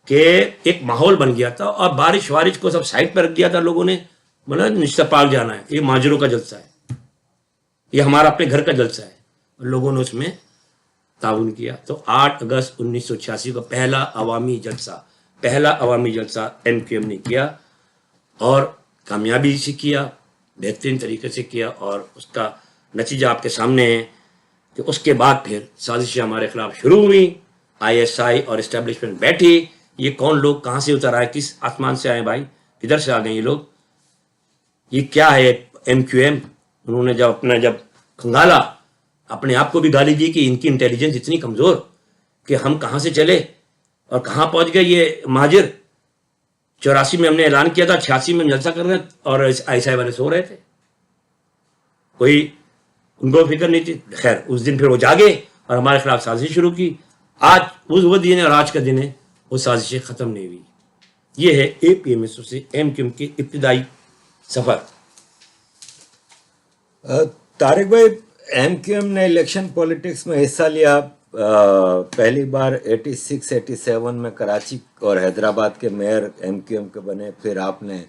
کہ ایک ماحول بن گیا تھا. اور بارش کو سب سائڈ پر رکھ دیا تھا لوگوں نے. بولا نشتر پارک جانا ہے، یہ ماجروں کا جلسہ ہے، یہ ہمارا اپنے گھر کا جلسہ ہے. لوگوں نے اس میں تعاون کیا. تو 8 اگست 1986 کو پہلا عوامی جلسہ ایم کیو ایم نے کیا، اور کامیابی سے کیا، بہترین طریقے سے کیا. اور اس کا نتیجہ آپ کے سامنے ہے کہ اس کے بعد پھر سازشیں ہمارے خلاف شروع ہوئی. ISI اور اسٹیبلشمنٹ بیٹھی، یہ کون لوگ کہاں سے اتر آئے، کس آسمان سے آئے بھائی، کدھر سے آ گئے یہ لوگ، یہ کیا ہے ایم کیو ایم. انہوں نے جب کھنگالا، اپنے آپ کو بھی گالی دی کہ ان کی انٹیلیجنس اتنی کمزور کہ ہم کہاں سے چلے اور کہاں پہنچ گئے یہ مہاجر. 84 میں ہم نے اعلان کیا تھا، 86 میں ہم جلسہ کر رہے ہیں، اور ISI والے سو رہے تھے، کوئی ان کو فکر نہیں تھی. خیر اس دن پھر وہ جاگے اور ہمارے خلاف سازش شروع کی. آج وہ دن ہے اور آج کا دن ہے، وہ سازشیں ختم نہیں ہوئی. یہ ہے APMSO سے ایم کیو ایم کی ابتدائی سفر. طارق بھائی، ایم کیو ایم نے الیکشن پولیٹکس میں حصہ لیا پہلی بار 86-87 میں کراچی اور حیدرآباد کے میئر ایم کیو ایم کے بنے. پھر آپ نے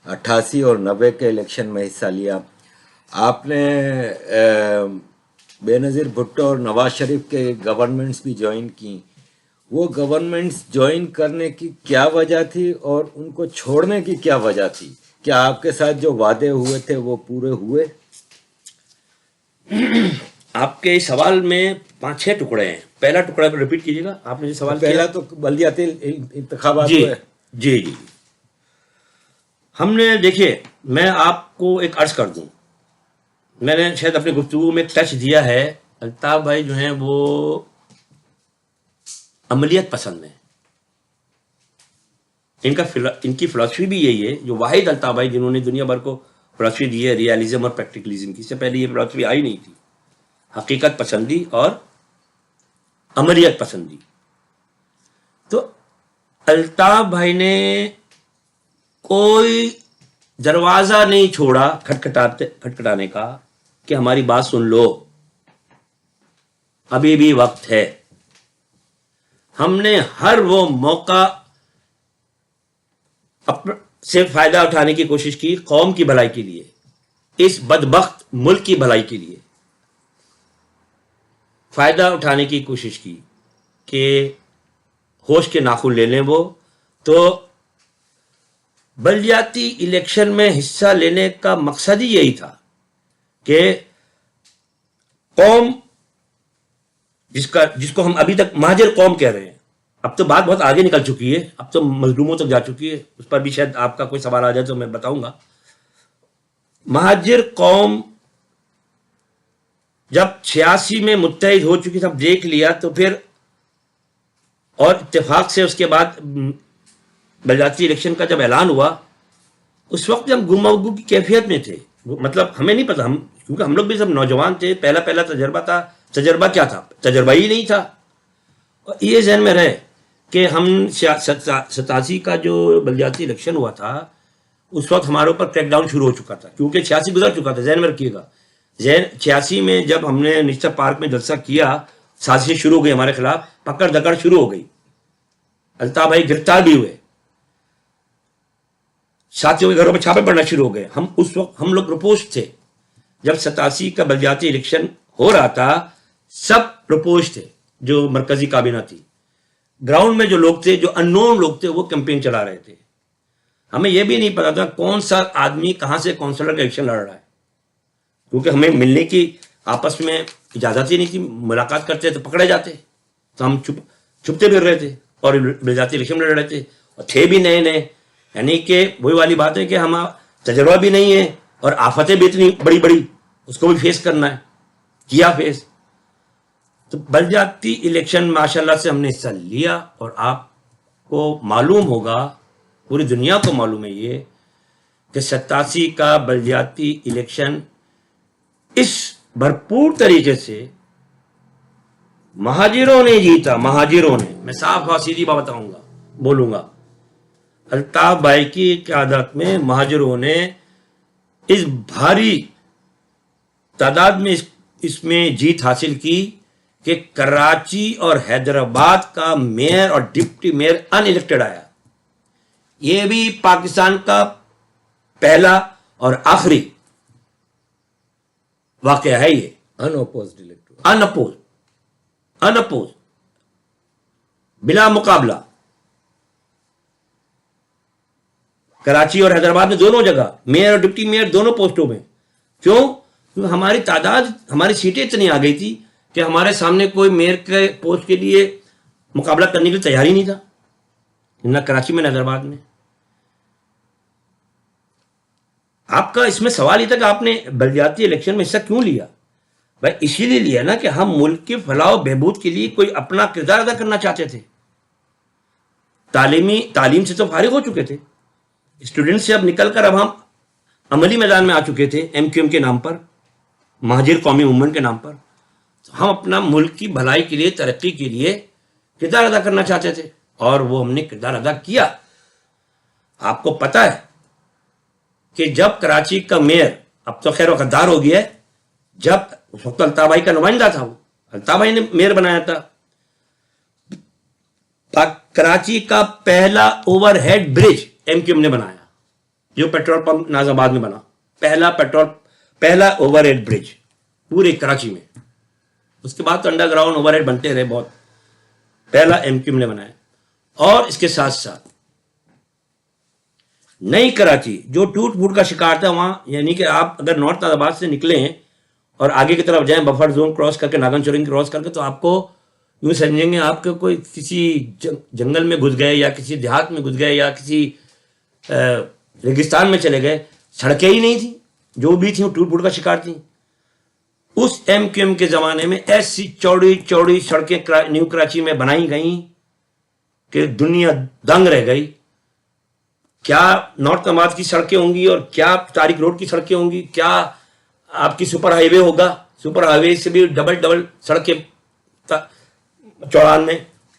88 اور 90 کے الیکشن میں حصہ لیا. آپ نے بے نظیر بھٹو اور نواز شریف کے گورنمنٹس بھی جوائن کی. وہ گورنمنٹس جوائن کرنے کی کیا وجہ تھی اور ان کو چھوڑنے کی کیا وجہ تھی؟ کیا آپ کے ساتھ جو وعدے ہوئے تھے وہ پورے ہوئے؟ آپ کے سوال میں 5-6 ٹکڑے ہیں. پہلا ٹکڑا ریپیٹ کیجیے گا، آپ نے جو سوال پہلا تو بلدیاتی انتخابات ہوئے. جی ہم نے، دیکھیے میں آپ کو ایک عرض کر دوں، میں نے شاید اپنی گفتگو میں ٹچ دیا ہے. الطاف بھائی جو ہیں وہ عملیت پسند ہیں، ان کی فلسفی بھی یہی ہے. جو واحد الطاف بھائی جنہوں نے دنیا بھر کو فلسفی دی ہے ریالزم اور پریکٹیکلزم کی، اس سے پہلے یہ فلسفی آئی نہیں تھی. حقیقت پسندی اور عملیت پسندی. تو الطاف بھائی نے کوئی دروازہ نہیں چھوڑا کھٹکھٹانے کا کہ ہماری بات سن لو، ابھی بھی وقت ہے. ہم نے ہر وہ موقع سے فائدہ اٹھانے کی کوشش کی، قوم کی بھلائی کے لیے، اس بدبخت ملک کی بھلائی کے لیے فائدہ اٹھانے کی کوشش کی کہ ہوش کے ناخن لے لیں وہ. تو بلدیاتی الیکشن میں حصہ لینے کا مقصد ہی یہی تھا کہ قوم جس کو ہم ابھی تک مہاجر قوم کہہ رہے ہیں، اب تو بات بہت آگے نکل چکی ہے، اب تو مظلوموں تک جا چکی ہے، اس پر بھی شاید آپ کا کوئی سوال آ جائے تو میں بتاؤں گا. مہاجر قوم جب 86 میں متحد ہو چکی تب دیکھ لیا تو پھر اور اتفاق سے اس کے بعد بلدیاتی الیکشن کا جب اعلان ہوا، اس وقت ہم گمگو کی کیفیت میں تھے. مطلب ہمیں نہیں پتا، کیونکہ ہم لوگ بھی سب نوجوان تھے، پہلا تجربہ تھا. تجربہ کیا تھا؟ تجربہ ہی نہیں تھا. اور یہ ذہن میں رہے کہ ہم 87 کا جو بلدیاتی الیکشن ہوا تھا اس وقت ہمارے اوپر کریک ڈاؤن شروع ہو چکا تھا، کیونکہ 86 گزر چکا تھا. ذہن میں رکھیے گا، 86 میں جب ہم نے نشتر پارک میں جلسہ کیا، سازشیں شروع ہو گئی ہمارے خلاف، پکڑ دکڑ شروع ہو گئی، الطاف بھائی گرفتار بھی ہوئے، ساتھیوں کے گھروں پہ چھاپے پڑنا شروع ہو گئے. اس وقت ہم لوگ پرپوز تھے. جب 87 کا بلدیاتی الیکشن ہو رہا تھا سب پرپوز تھے، جو مرکزی کابینہ تھی. گراؤنڈ میں جو لوگ تھے، جو اننون لوگ تھے، وہ کیمپین چلا رہے تھے. ہمیں یہ بھی نہیں پتا تھا کون سا آدمی کہاں سے کونسلر کا الیکشن لڑ رہا ہے، کیونکہ ہمیں ملنے کی آپس میں اجازت ہی نہیں تھی. ملاقات کرتے تو پکڑے جاتے، تو ہم چھپتے پھر رہے تھے اور بلدیاتی الیکشن لڑ رہے تھے، اور تھے بھی نئے. یعنی کہ وہی والی بات ہے کہ ہم تجربہ بھی نہیں ہے اور آفتیں بھی اتنی بڑی اس کو بھی فیس کرنا ہے، کیا فیس. تو بلدیاتی الیکشن ماشاءاللہ سے ہم نے حصہ لیا، اور آپ کو معلوم ہوگا، پوری دنیا کو معلوم ہے یہ کہ 87 کا بلدیاتی الیکشن اس بھرپور طریقے سے مہاجروں نے جیتا. مہاجروں نے، میں صاف اور سیدھی بات بولوں گا، الطاف بھائی کی قیادت میں مہاجروں نے اس بھاری تعداد میں اس میں جیت حاصل کی کہ کراچی اور حیدرآباد کا میئر اور ڈپٹی میئر ان الیکٹڈ آیا. یہ بھی پاکستان کا پہلا اور آخری واقعہ ہے. یہ انپوز بلا مقابلہ کراچی اور حیدرآباد میں دونوں جگہ میئر اور ڈپٹی میئر دونوں پوسٹوں میں. کیوں؟ کیونکہ ہماری تعداد، ہماری سیٹیں اتنی آ گئی تھی کہ ہمارے سامنے کوئی میئر کے پوسٹ کے لیے مقابلہ کرنے کے لیے تیار ہی نہیں تھا، نہ کراچی میں نہ حیدرآباد میں. آپ کا اس میں سوال یہ تھا کہ آپ نے بلدیاتی الیکشن میں حصہ کیوں لیا؟ بھائی اسی لیے لیا نا کہ ہم ملک کی فلاح و بہبود کے لیے کوئی اپنا کردار ادا کرنا چاہتے تھے. تعلیم سے تو فارغ ہو چکے تھے، اسٹوڈنٹ سے اب نکل کر اب ہم عملی میدان میں آ چکے تھے، ایم کیو ایم کے نام پر، مہاجر قومی موومنٹ کے نام پر. ہم اپنا ملک کی بھلائی کے لیے، ترقی کے لیے کردار ادا کرنا چاہتے تھے، اور وہ ہم نے کردار ادا کیا. آپ کو پتا ہے کہ جب کراچی کا میئر، اب تو خیر وقتدار ہو گیا ہے، جب اس وقت الطاف بھائی کا نمائندہ تھا، وہ الطاف بھائی نے میئر بنایا تھا. کراچی کا پہلا اوور ہیڈ برج ایم کیو ایم نے بنایا، جو پیٹرول پمپ ناز آباد میں بنا، پہلا اوور ہیڈ برج پورے کراچی میں. اس کے بعد تو انڈر گراؤنڈ اوور ہیڈ بنتے رہے بہت، پہلا ایم کیو ایم نے بنایا. اور اس کے ساتھ ساتھ نئی کراچی جو ٹوٹ پھوٹ کا شکار تھا وہاں، یعنی کہ آپ اگر نارتھ ناز آباد سے نکلیں اور آگے کی طرف جائیں، بفر زون کراس کر کے، ناگن چورنگ کراس کر کے، تو آپ کو یوں سمجھیں گے آپ کے کوئی کسی جنگل میں گھس گئے، یا کسی دیہات میں گھس گئے، یا کسی ریگستان میں چلے گئے. سڑکیں ہی نہیں تھیں، جو بھی تھیں وہ ٹوٹ پھوٹ کا شکار تھیں. اس ایم کیو ایم کے زمانے میں ایسی چوڑی سڑکیں نیو کراچی میں بنائی گئیں کہ دنیا دنگ رہ گئی. کیا نارتھ آباد کی سڑکیں ہوں گی، اور کیا طارق روڈ کی سڑکیں ہوں گی، کیا آپ کی سپر ہائی وے ہوگا، سپر ہائی وے سے بھی ڈبل سڑکیں چوڑان میں.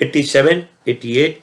87, 88,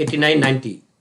89, 90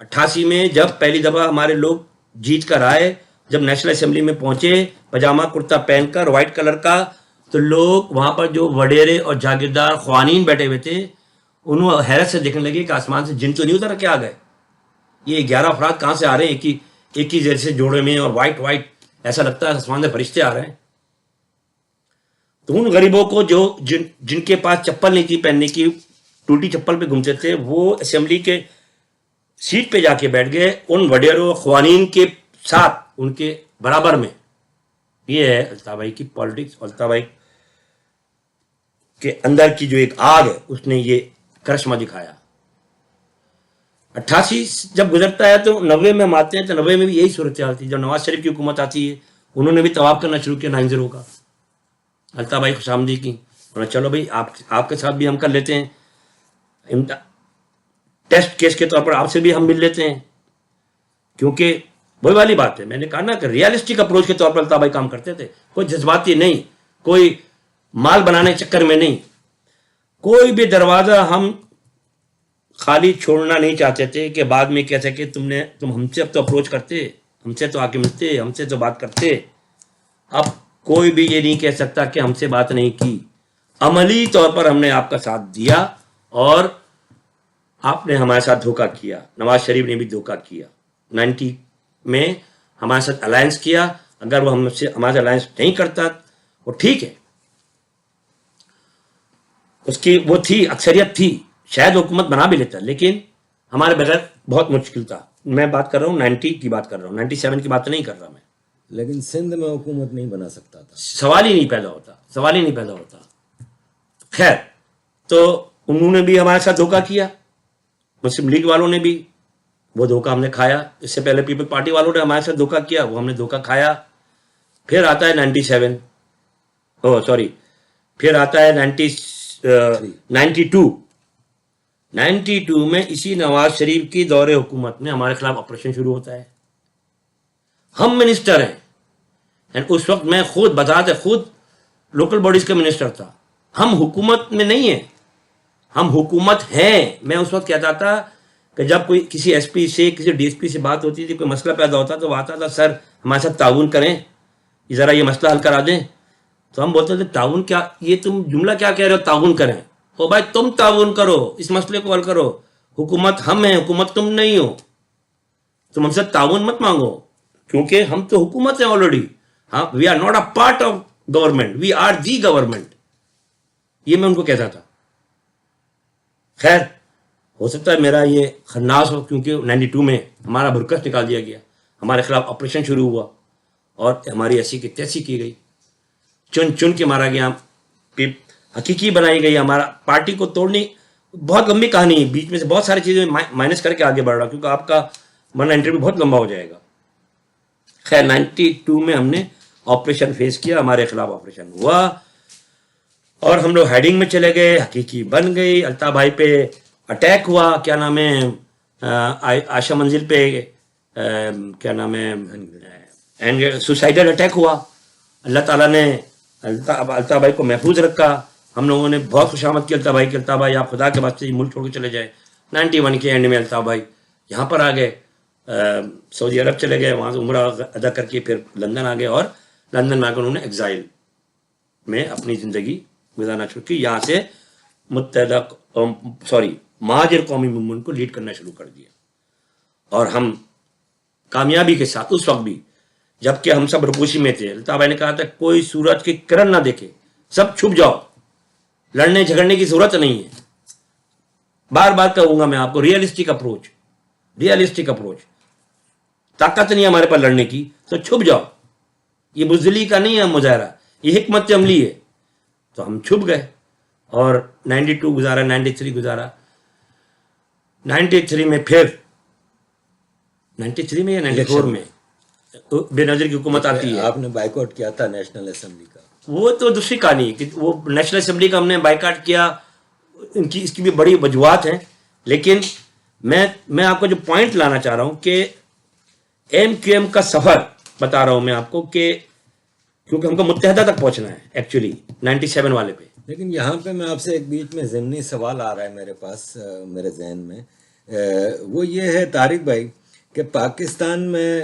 88 میں جب پہلی دفعہ ہمارے لوگ جیت کر آئے, جب نیشنل اسمبلی میں پہنچے پاجامہ کرتا پہن کر وائٹ کلر کا, تو لوگ وہاں پر جو وڈیرے اور جاگیردار خوانین بیٹھے ہوئے تھے انہوں حیرت سے دیکھنے لگے کہ آسمان سے جن تو نہیں اتر کے آ گئے, یہ 11 افراد کہاں سے آ رہے ہیں ایک ہی جیسے جوڑے میں اور وائٹ وائٹ, ایسا لگتا ہے آسمان سے فرشتے آ رہے ہیں. تو ان غریبوں کو جو جن کے پاس چپل نہیں تھی پہننے کی, ٹوٹی چپل پہ گھومتے تھے, وہ اسمبلی کے سیٹ پہ جا کے بیٹھ گئے ان وڈیروں خوانین کے ساتھ, ان کے برابر میں. یہ ہے الطاف بھائی کی پالیٹکس. الطاف بھائی کے اندر کی جو ایک آگ ہے اس نے یہ کرشمہ دکھایا. 88 جب گزرتا ہے تو 90 میں ہم آتے ہیں, تو 90 میں بھی یہی صورتحال تھی. جب نواز شریف کی حکومت آتی ہے انہوں نے بھی طواف کرنا شروع کیا 90 کا. الطاف بھائی خوش آمدید کی, چلو بھائی آپ کے ساتھ بھی ہم کر لیتے ہیں, ٹیسٹ کیس کے طور پر آپ سے بھی ہم مل لیتے ہیں. کیونکہ وہی والی بات ہے, میں نے کہا نا کہ ریئلسٹک اپروچ کے طور پر الطاف بھائی کام کرتے تھے, کوئی جذباتی نہیں, کوئی مال بنانے کے چکر میں نہیں. کوئی بھی دروازہ ہم خالی چھوڑنا نہیں چاہتے تھے کہ بعد میں کہہ سکے تم ہم سے اب تو اپروچ کرتے, ہم سے تو آ کے ملتے, ہم سے تو بات کرتے. اب کوئی بھی یہ نہیں کہہ سکتا کہ ہم سے بات نہیں کی. عملی طور پر ہم نے آپ کا ساتھ دیا اور آپ نے ہمارے ساتھ دھوکہ کیا. نواز شریف نے بھی دھوکہ کیا. 90 میں ہمارے ساتھ الائنس کیا, اگر وہ ہمارے ساتھ الائنس نہیں کرتا وہ ٹھیک ہے, اس کی وہ تھی اکثریت تھی, شاید حکومت بنا بھی لیتا, لیکن ہمارے بغیر بہت مشکل تھا. میں بات کر رہا ہوں 90 کی بات کر رہا ہوں, 97 کی بات نہیں کر رہا میں. لیکن سندھ میں حکومت نہیں بنا سکتا تھا, سوال ہی نہیں پیدا ہوتا. خیر, تو انہوں نے بھی ہمارے ساتھ دھوکہ کیا, مسلم لیگ والوں نے بھی, وہ دھوکہ ہم نے کھایا. اس سے پہلے پیپل پارٹی والوں نے ہمارے ساتھ دھوکہ کیا, وہ ہم نے دھوکہ کھایا. پھر آتا ہے 97, پھر آتا ہے 92 میں اسی نواز شریف کی دور حکومت میں ہمارے خلاف آپریشن شروع ہوتا ہے. ہم منسٹر ہیں, اس وقت میں خود بذات خود لوکل باڈیز کا منسٹر تھا. ہم حکومت میں نہیں ہیں, ہم حکومت ہیں. میں اس وقت کہتا تھا کہ جب کوئی کسی ایس پی سے کسی ڈی ایس پی سے بات ہوتی تھی, کوئی مسئلہ پیدا ہوتا تو وہ آتا تھا, سر ہمارے ساتھ تعاون کریں, ذرا یہ مسئلہ حل کرا دیں. تو ہم بولتے تھے تعاون کیا, یہ تم جملہ کیا کہہ رہے ہو تعاون کریں؟ او بھائی تم تعاون کرو, اس مسئلے کو حل کرو. حکومت ہم ہیں, حکومت تم نہیں ہو. تم ہم سے تعاون مت مانگو, کیونکہ ہم تو حکومت ہیں آلریڈی. ہاں, we are not a part of government, we are the government. یہ میں ان کو کہتا تھا. خیر, ہو سکتا ہے میرا یہ خناس ہو, کیونکہ 92 میں ہمارا برکس نکال دیا گیا, ہمارے خلاف آپریشن شروع ہوا اور ہماری ایسی کی تیسی کی گئی, چن کے مارا گیا, حقیقی بنائی گئی. ہمارا پارٹی کو توڑنی بہت لمبی کہانی ہے, بیچ میں سے بہت ساری چیزیں مائنس کر کے آگے بڑھ رہا, کیونکہ آپ کا ورنہ انٹرویو بہت لمبا ہو جائے گا. خیر, 92 میں ہم نے آپریشن فیس کیا, ہمارے خلاف آپریشن ہوا اور ہم لوگ ہیڈنگ میں چلے گئے, حقیقی بن گئی. الطاف بھائی پہ اٹیک ہوا, کیا نام ہے, آشا منزل پہ کیا نام ہے, سوسائڈل اٹیک ہوا. اللہ تعالیٰ نے الطاف بھائی کو محفوظ رکھا. ہم لوگوں نے بہت خوشامد کی الطاف بھائی کی, الطاف بھائی آپ خدا کے واسطے ملک چھوڑ کے چلے جائیں. 91 کے اینڈ میں الطاف بھائی یہاں پر آ گئے, سعودی عرب چلے گئے, وہاں سے عمرہ ادا کر کے پھر لندن آ گئے, اور لندن میں آ کر انہوں نے ایگزائل میں اپنی زندگی گزارنا شروع کی. یہاں سے مہاجر قومی موومنٹ کو لیڈ کرنا شروع کر دیا. اور ہم کامیابی کے ساتھ, اس وقت بھی جبکہ ہم سب رپوشی میں تھے, الطاف بھائی نے کہا تھا کوئی سورج کی کرن نہ دیکھے, سب چھپ جاؤ, لڑنے جھگڑنے کی ضرورت نہیں ہے. بار بار کہوں گا میں آپ کو, ریئلسٹک اپروچ, طاقت نہیں ہمارے پاس لڑنے کی تو چھپ جاؤ. یہ بزدلی کا نہیں ہے مظاہرہ, یہ حکمت عملی ہے. تو ہم چھپ گئے اور 92 گزارا, 93 گزارا. 93 میں پھر 93 میں یا 94 میں بے نظیر کی حکومت آتی ہے. آپ نے بائیکاٹ کیا تھا نیشنل اسمبلی کا, وہ تو دوسری کہانی ہے کہ وہ نیشنل اسمبلی کا ہم نے بائیکاٹ کیا, اس کی بھی بڑی وجوہات ہیں. لیکن میں آپ کو جو پوائنٹ لانا چاہ رہا ہوں کہ ایم کیو ایم کا سفر بتا رہا ہوں میں آپ کو, کہ کیونکہ ہم کو متحدہ تک پہنچنا ہے ایکچولی 97 والے پہ. لیکن یہاں پہ میں آپ سے ایک بیچ میں ضمنی سوال آ رہا ہے میرے پاس, میرے ذہن میں, وہ یہ ہے طارق بھائی کہ پاکستان میں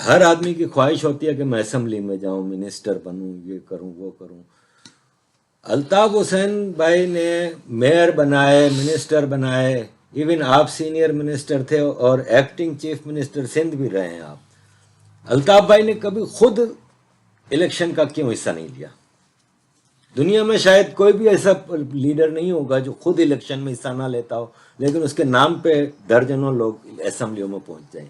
ہر آدمی کی خواہش ہوتی ہے کہ میں اسمبلی میں جاؤں، منسٹر بنوں، یہ کروں وہ کروں. الطاف حسین بھائی نے میئر بنائے، منسٹر بنائے، ایون آپ سینئر منسٹر تھے اور ایکٹنگ چیف منسٹر سندھ بھی رہے ہیں آپ. الطاف بھائی نے کبھی خود الیکشن کا کیوں حصہ نہیں لیا؟ دنیا میں شاید کوئی بھی ایسا لیڈر نہیں ہوگا جو خود الیکشن میں حصہ نہ لیتا ہو، لیکن اس کے نام پہ درجنوں لوگ اسمبلیوں میں پہنچ جائیں.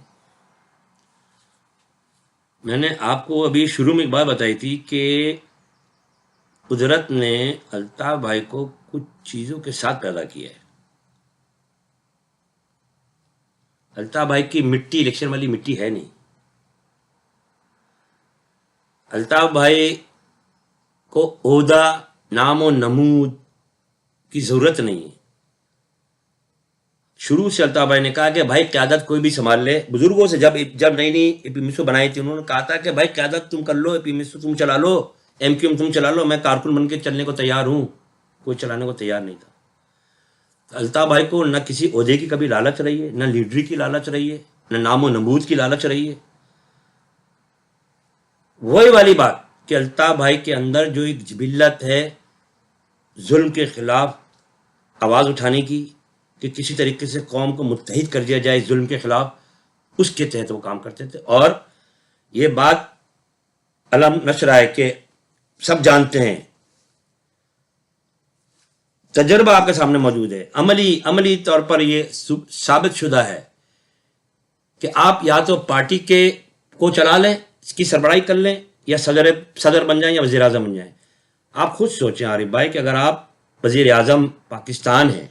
میں نے آپ کو ابھی شروع میں ایک بات بتائی تھی کہ قدرت نے الطاف بھائی کو کچھ چیزوں کے ساتھ پیدا کیا ہے. الطاف بھائی کی مٹی الیکشن والی مٹی ہے نہیں. الطاف بھائی کو عہدہ، نام و نمود کی ضرورت نہیں ہے. شروع سے الطاف بھائی نے کہا کہ بھائی قیادت کوئی بھی سنبھال لے. بزرگوں سے جب نئی اے پی میسو بنائی تھی انہوں نے کہا تھا کہ بھائی قیادت تم کر لو، اے پی میسو تم چلا لو، ایم کیو ایم تم چلا لو، میں کارکن بن کے چلنے کو تیار ہوں. کوئی چلانے کو تیار نہیں تھا. الطاف بھائی کو نہ کسی عہدے کی کبھی لالچ رہی ہے، نہ لیڈری کی لالچ رہی ہے، نہ نام و نمود کی لالچ رہی ہے. وہی والی بات کہ الطاف بھائی کے اندر جو ایک جبلت ہے ظلم کے خلاف آواز اٹھانے کی، کہ کسی طریقے سے قوم کو متحد کر دیا جائے ظلم کے خلاف، اس کے تحت وہ کام کرتے تھے. اور یہ بات علم نشر ہے کہ سب جانتے ہیں، تجربہ آپ کے سامنے موجود ہے، عملی طور پر یہ ثابت شدہ ہے کہ آپ یا تو پارٹی کے کو چلا لیں، اس کی سربراہی کر لیں، یا صدر بن جائیں یا وزیر اعظم بن جائیں. آپ خود سوچیں عارف بھائی کہ اگر آپ وزیر اعظم پاکستان ہیں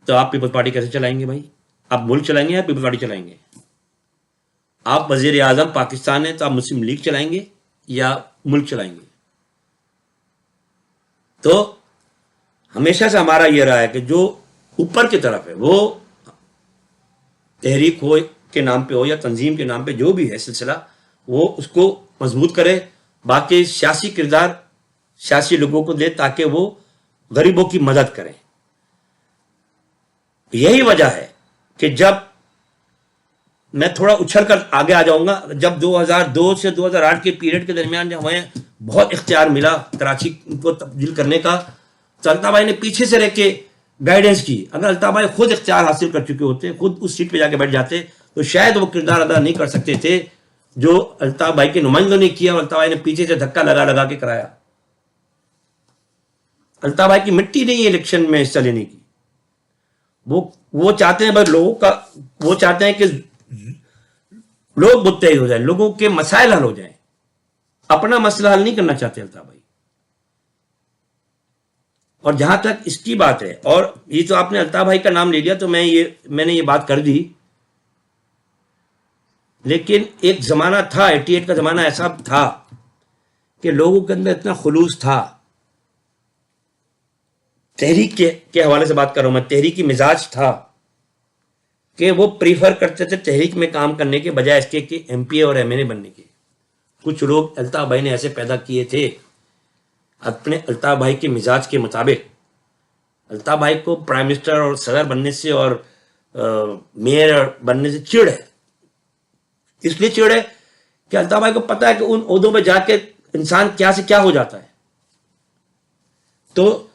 تو آپ پیپلز پارٹی کیسے چلائیں گے بھائی؟ آپ ملک چلائیں گے یا پیپلز پارٹی چلائیں گے؟ آپ وزیر اعظم پاکستان ہیں تو آپ مسلم لیگ چلائیں گے یا ملک چلائیں گے؟ تو ہمیشہ سے ہمارا یہ رہا ہے کہ جو اوپر کی طرف ہے وہ تحریک ہو کے نام پہ ہو یا تنظیم کے نام پہ جو بھی ہے سلسلہ، وہ اس کو مضبوط کرے، باقی سیاسی کردار سیاسی لوگوں کو دے تاکہ وہ غریبوں کی مدد کریں. یہی وجہ ہے کہ جب میں تھوڑا اچھل کر آگے آ جاؤں گا، جب 2002 سے 2008 کے پیریڈ کے درمیان جب ہمیں بہت اختیار ملا کراچی کو تبدیل کرنے کا، تو الطاف بھائی نے پیچھے سے رہ کے گائیڈنس کی. اگر الطاف بھائی خود اختیار حاصل کر چکے ہوتے، خود اس سیٹ پہ جا کے بیٹھ جاتے، تو شاید وہ کردار ادا نہیں کر سکتے تھے جو الطاف بھائی کے نمائندوں نے کیا، اور الطاف بھائی نے پیچھے سے دھکا لگا کے کرایا. الطاف بھائی کی مٹی نہیں ہے الیکشن میں حصہ لینے کی. وہ چاہتے ہیں بس لوگوں کا، وہ چاہتے ہیں کہ لوگ متحد ہو جائیں، لوگوں کے مسائل حل ہو جائیں، اپنا مسئلہ حل نہیں کرنا چاہتے الطاف بھائی. اور جہاں تک اس کی بات ہے، اور یہ تو آپ نے الطاف بھائی کا نام لے لیا تو میں نے یہ بات کر دی، لیکن ایک زمانہ تھا، 88 کا زمانہ ایسا تھا کہ لوگوں کے اندر اتنا خلوص تھا. تحریک کے حوالے سے بات کر رہا ہوں میں، تحریکی مزاج تھا کہ وہ پریفر کرتے تھے تحریک میں کام کرنے کے بجائے اس کے کہ ایم پی اے اور ایم این اے بننے کے. کچھ لوگ الطاف بھائی نے ایسے پیدا کیے تھے اپنے الطاف بھائی کے مزاج کے مطابق. الطاف بھائی کو پرائم منسٹر اور صدر بننے سے اور میئر بننے سے چڑ ہے. اس لیے چڑ ہے کہ الطاف بھائی کو پتا ہے کہ ان عہدوں پہ جا کے انسان کیا سے کیا ہو جاتا ہے. تو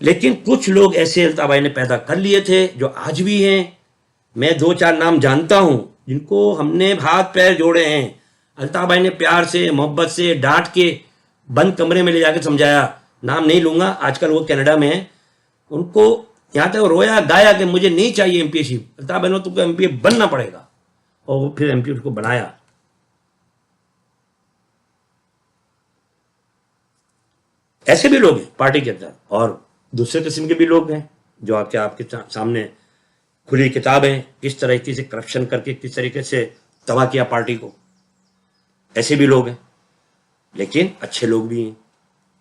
لیکن کچھ لوگ ایسے الطاف بھائی نے پیدا کر لیے تھے جو آج بھی ہیں. میں 2-4 نام جانتا ہوں جن کو ہم نے ہاتھ پیر جوڑے ہیں. الطاف بھائی نے پیار سے، محبت سے، ڈانٹ کے بند کمرے میں لے جا کے سمجھایا. نام نہیں لوں گا، آج کل وہ کینیڈا میں ہیں. ان کو یہاں تک رویا گایا کہ مجھے نہیں چاہیے ایم پی اے شپ، الطاف بھائی نے تم کو ایم پی اے بننا پڑے گا، اور وہ پھر ایم پی اے کو بنایا. ایسے بھی لوگ ہیں پارٹی کے اندر، اور دوسرے قسم کے بھی لوگ ہیں جو آپ کے سامنے کھلی کتاب ہیں، کس طریقے سے کرپشن کر کے کس طریقے سے تباہ کیا پارٹی کو. ایسے بھی لوگ ہیں، لیکن اچھے لوگ بھی ہیں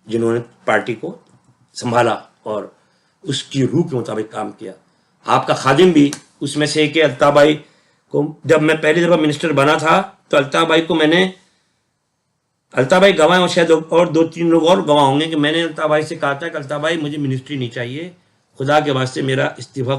جنہوں نے پارٹی کو سنبھالا اور اس کی روح کے مطابق کام کیا. آپ کا خادم بھی اس میں سے کہ الطاف بھائی کو جب میں پہلی دفعہ منسٹر بنا تھا تو الطاف بھائی کو میں نے، الطاف بھائی گواہ اور شاید اور 2-3 لوگ اور گواہ ہوں گے کہ میں نے الطاف بھائی سے کہا تھا کہ الطاف بھائی مجھے منسٹری نہیں چاہیے، خدا کے واسطے میرا استعفیٰ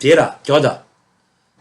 13-14,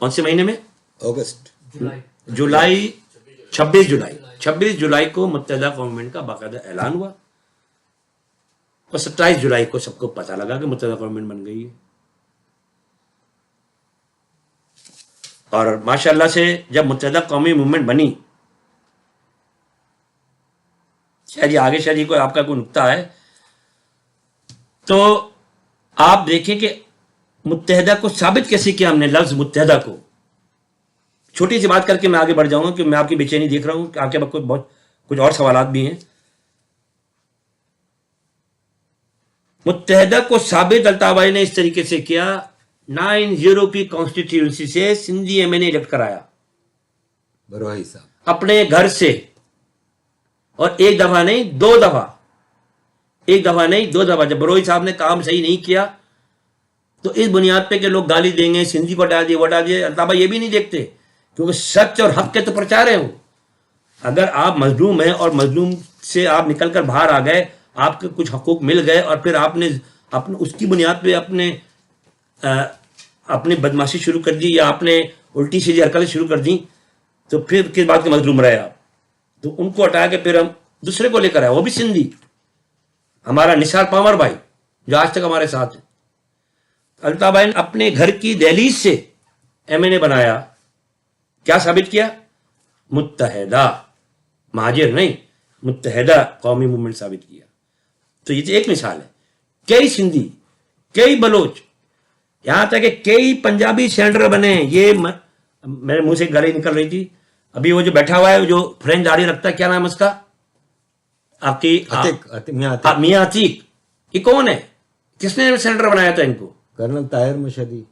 کون سے مہینے میں؟ اگست، جولائی، 26 جولائی کو متحدہ قوم موومنٹ کا باقاعدہ اعلان ہوا اور 27 جولائی کو سب کو پتہ لگا کہ متحدہ قوم موومنٹ بن گئی ہے. اور ماشاءاللہ سے جب متحدہ قومی موومنٹ بنی، شاید یہ آگے شاید یہ کوئی آپ کا کوئی نکتہ ہے تو آپ دیکھیں کہ متحدہ کو ثابت کیسے کیا ہم نے، لفظ متحدہ کو. چھوٹی سی بات کر کے میں آگے بڑھ جاؤں گا کہ میں آپ کی بے چینی دیکھ رہا ہوں کہ آپ کے پاس بہت کچھ اور سوالات بھی ہیں. متحدہ کو ثابت الطاف بھائی نے اس طریقے سے کیا، 90 کی کانسٹیٹیوئنسی سے سندھی ایم این اے الیکٹ کرایا بروہی صاحب اپنے گھر سے، اور ایک دفعہ نہیں دو دفعہ، ایک دفعہ نہیں دو دفعہ. جب بروہی صاحب نے کام صحیح نہیں کیا تو اس بنیاد پہ کہ لوگ گالی دیں گے، سندھی کو ہٹا دیے وہ ہٹا دیے، الطاف بھائی یہ بھی نہیں دیکھتے کیونکہ سچ اور حق کے تو پرچار ہیں وہ. اگر آپ مظلوم ہیں اور مظلوم سے آپ نکل کر باہر آ گئے، آپ کے کچھ حقوق مل گئے اور پھر آپ نے اس کی بنیاد پہ اپنے بدماشی شروع کر دی یا آپ نے الٹی سیدھی حرکتیں شروع کر دی تو پھر کس بات کے مظلوم رہے آپ؟ تو ان کو ہٹا کے پھر ہم دوسرے کو لے کر آئے، وہ بھی سندھی، ہمارا نثار پامر بھائی جو آج تک ہمارے ساتھ ہے. الطاف بھائی نے اپنے گھر کی دہلیز سے ایم این اے بنایا. کیا ثابت کیا؟ متحدہ، مہاجر نہیں، متحدہ قومی موومنٹ ثابت کیا. تو یہ ایک مثال ہے. کئی سندھی، کئی بلوچ، یہاں تک کہ کئی پنجابی سینیٹر بنے. یہ میرے منہ سے گالی نکل رہی تھی ابھی، وہ جو بیٹھا ہوا ہے جو فرینچ داڑھی رکھتا ہے، کیا نام ہے اس کا؟ آپ کی میاں عتیق. یہ کون ہے؟ کس نے سینیٹر بنایا تھا ان کو؟ کرنل طاہر مشہدی.